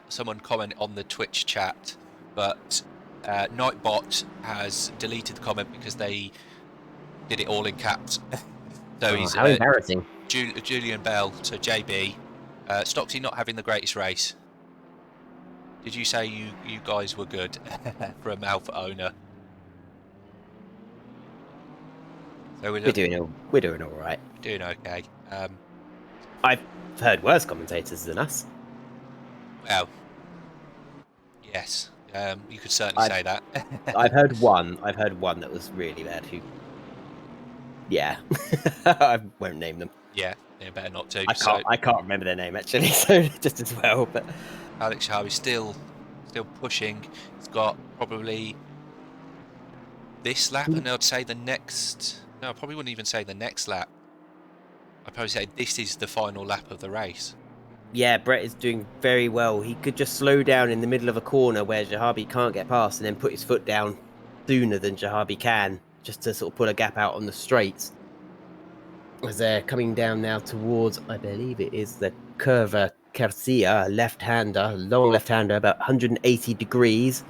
someone comment on the Twitch chat, but Nightbot has deleted the comment because they did it all in caps. So he's how embarrassing. Julian Bell, so JB, Stocksy not having the greatest race. Did you say you guys were good from Alpha Owner? So we're doing all right. doing okay. I've heard worse commentators than us. Well, yes, you could certainly I've say that. I've heard one. I've heard one that was really bad. Who, yeah, I won't name them. Yeah, better not to. I So can't remember their name actually. So just as well. But Alex Shahabi's still pushing. He's got probably this lap, and I'd say the next. No, I probably wouldn't even say the next lap. I'd probably say this is the final lap of the race. yeah, Brett is doing very well. He could just slow down in the middle of a corner where Jahabi can't get past, and then put his foot down sooner than Jahabi can, just to sort of pull a gap out on the straights. As they're coming down now towards, I believe it is the Curva Garcia, left-hander, long left-hander, about 180 degrees.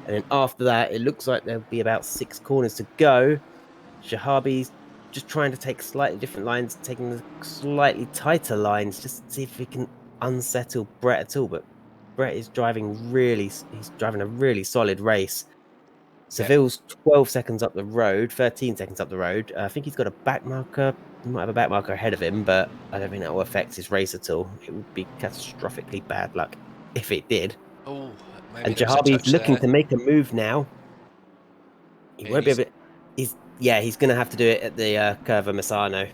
And then after that, it looks like there'll be about 6 corners to go. Shahabi's just trying to take slightly different lines, taking the slightly tighter lines, just to see if we can unsettle Brett at all. But Brett is he's driving a really solid race. Yeah. Seville's 12 seconds up the road, 13 seconds up the road. I think he's got a back marker. He might have a back marker ahead of him, but I don't think that will affect his race at all. It would be catastrophically bad luck if it did. Oh, maybe And there was a Jahabi's touch looking there. to make a move now. He Yeah, won't be able to. He's going to have to do it at the Curva Misano.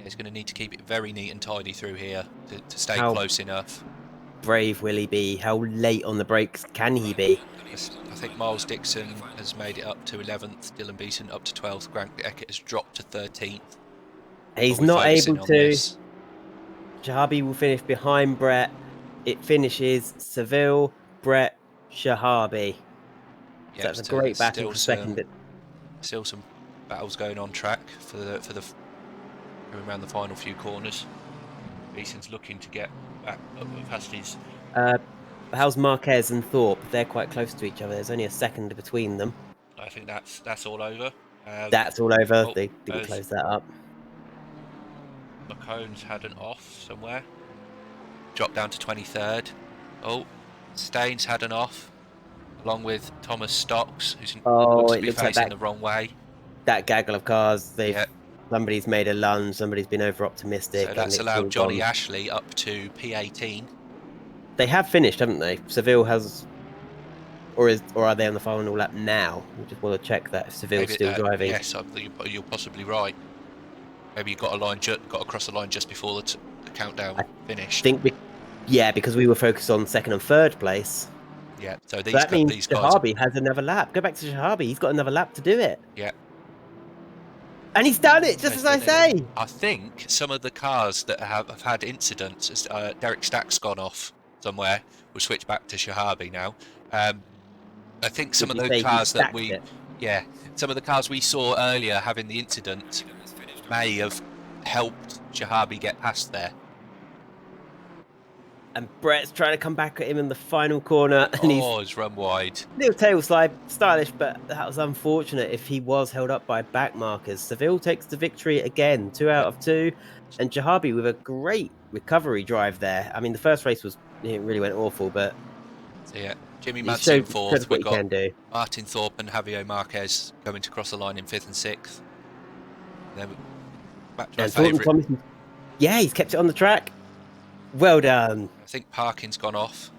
he's going to need to keep it very neat and tidy through here to stay How close enough. brave will he be? How late on the brakes can he be? I think Miles Dixon has made it up to 11th, Dylan Beeson up to 12th, Grant Eckert has dropped to 13th. He's We're not focusing able on to. this. Jahabi will finish behind Brett. It finishes Seville, Brett, Shahabi. So Yep, that's a so there's great battle for second. still some battles going on track for the going around the final few corners. Beeson's looking to get back up past his. How's Marquez and Thorpe? They're quite close to each other. There's only a second between them. I think that's all over. That's all over. Oh, They didn't as close that up. McCone's had an off somewhere. Dropped down to 23rd. Oh, Staines had an off, along with Thomas Stocks, who Oh, looks to it be looks like facing the wrong way. that gaggle of cars. Yeah, Somebody's made a lunge. Somebody's been over optimistic, so and that's it's all allowed Johnny gone. Ashley up to P18. They have finished, haven't they? Seville has, or are they on the final lap now? We just want to check that if Seville's Maybe still driving. yes, I think you're possibly right. Maybe you got across the line just before the countdown I finished. think, because we were focused on second and third place. Yeah, so That means these guys. Shahabi has another lap. Go back to Shahabi. He's got another lap to do it. Yeah, And he's done it, just as I say. I think some of the cars that have had incidents, Derek Stack's gone off somewhere. We'll switch back to Shahabi now. I think some of the cars that some of the cars we saw earlier having the incident may have helped Shahabi get past there. And Brett's trying to come back at him in the final corner, and he's run wide. Little tail slide, stylish, but that was unfortunate if he was held up by back markers. Seville takes the victory again, 2 out of 2, and Jahabi with a great recovery drive there. I mean, the first race it really went awful, but so yeah, Jimmy Madsen in fourth. We've got Martin Thorpe and Javier Marquez coming to cross the line in 5th and 6th. Then back to our favourite. Yeah, he's kept it on the track. Well done. I think Parkin's gone off.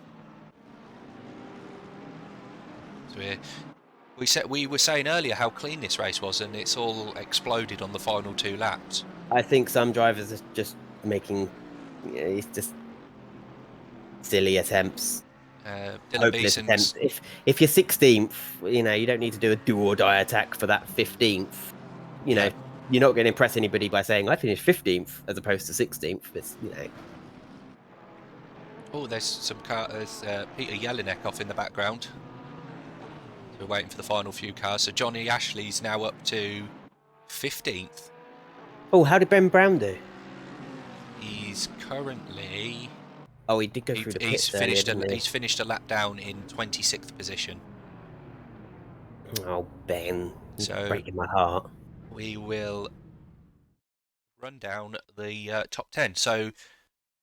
So we were saying earlier how clean this race was, and it's all exploded on the final 2 laps. I think some drivers are just making, it's just silly attempts. Hopeless attempts. If you're 16th, you don't need to do a do or die attack for that 15th. You're not going to impress anybody by saying I finished 15th as opposed to 16th. It's, Oh, there's Peter Jelinek off in the background. We're waiting for the final few cars. So Johnny Ashley's now up to 15th. Oh, how did Ben Brown do? He's currently. Oh, he did go through the pits. He's finished a lap down in 26th position. Oh, Ben. So breaking my heart. We will run down the top 10. So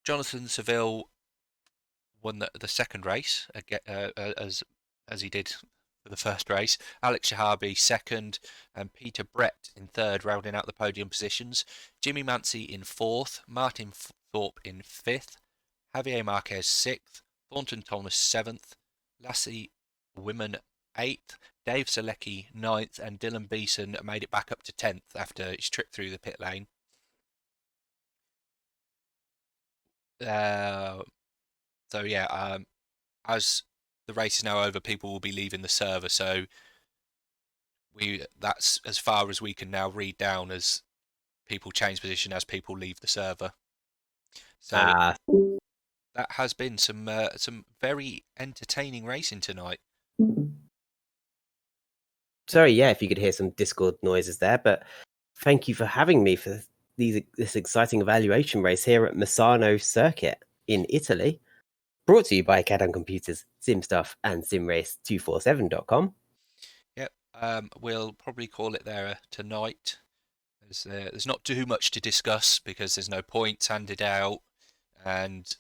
Jonathan Seville won the second race as he did for the first race. Alex Shahabi second, and Peter Brett in third, rounding out the podium positions. Jimmy Mancy in fourth, Martin Thorpe in fifth, Javier Marquez sixth, Thornton Thomas seventh, Lassie Women eighth, Dave Selecki ninth, and Dylan Beeson made it back up to 10th after his trip through the pit lane. So yeah, as the race is now over, people will be leaving the server. So that's as far as we can now read down as people change position as people leave the server. So Ah, that has been some very entertaining racing tonight. sorry, yeah, if you could hear some Discord noises there, but thank you for having me for this exciting evaluation race here at Misano Circuit in Italy. Brought to you by CAD Computers, SimStuff, and SimRace247.com. Yep, we'll probably call it there tonight. There's not too much to discuss because there's no points handed out, and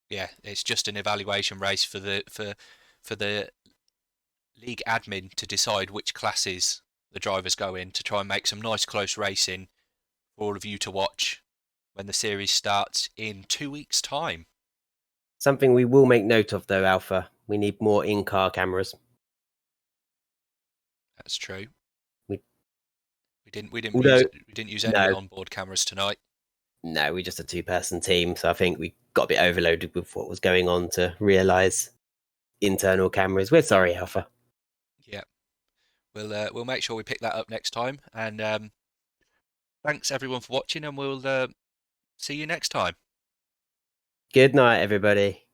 yeah, it's just an evaluation race for the league admin to decide which classes the drivers go in to try and make some nice close racing for all of you to watch when the series starts in 2 weeks' time. Something we will make note of, though, Alpha. We need more in-car cameras. That's true. We We although didn't use any no, onboard cameras tonight. no, we're just a two-person team, so I think we got a bit overloaded with what was going on to realise internal cameras. We're sorry, Alpha. Yeah, we'll make sure we pick that up next time. And thanks everyone for watching, and we'll see you next time. Good night, everybody.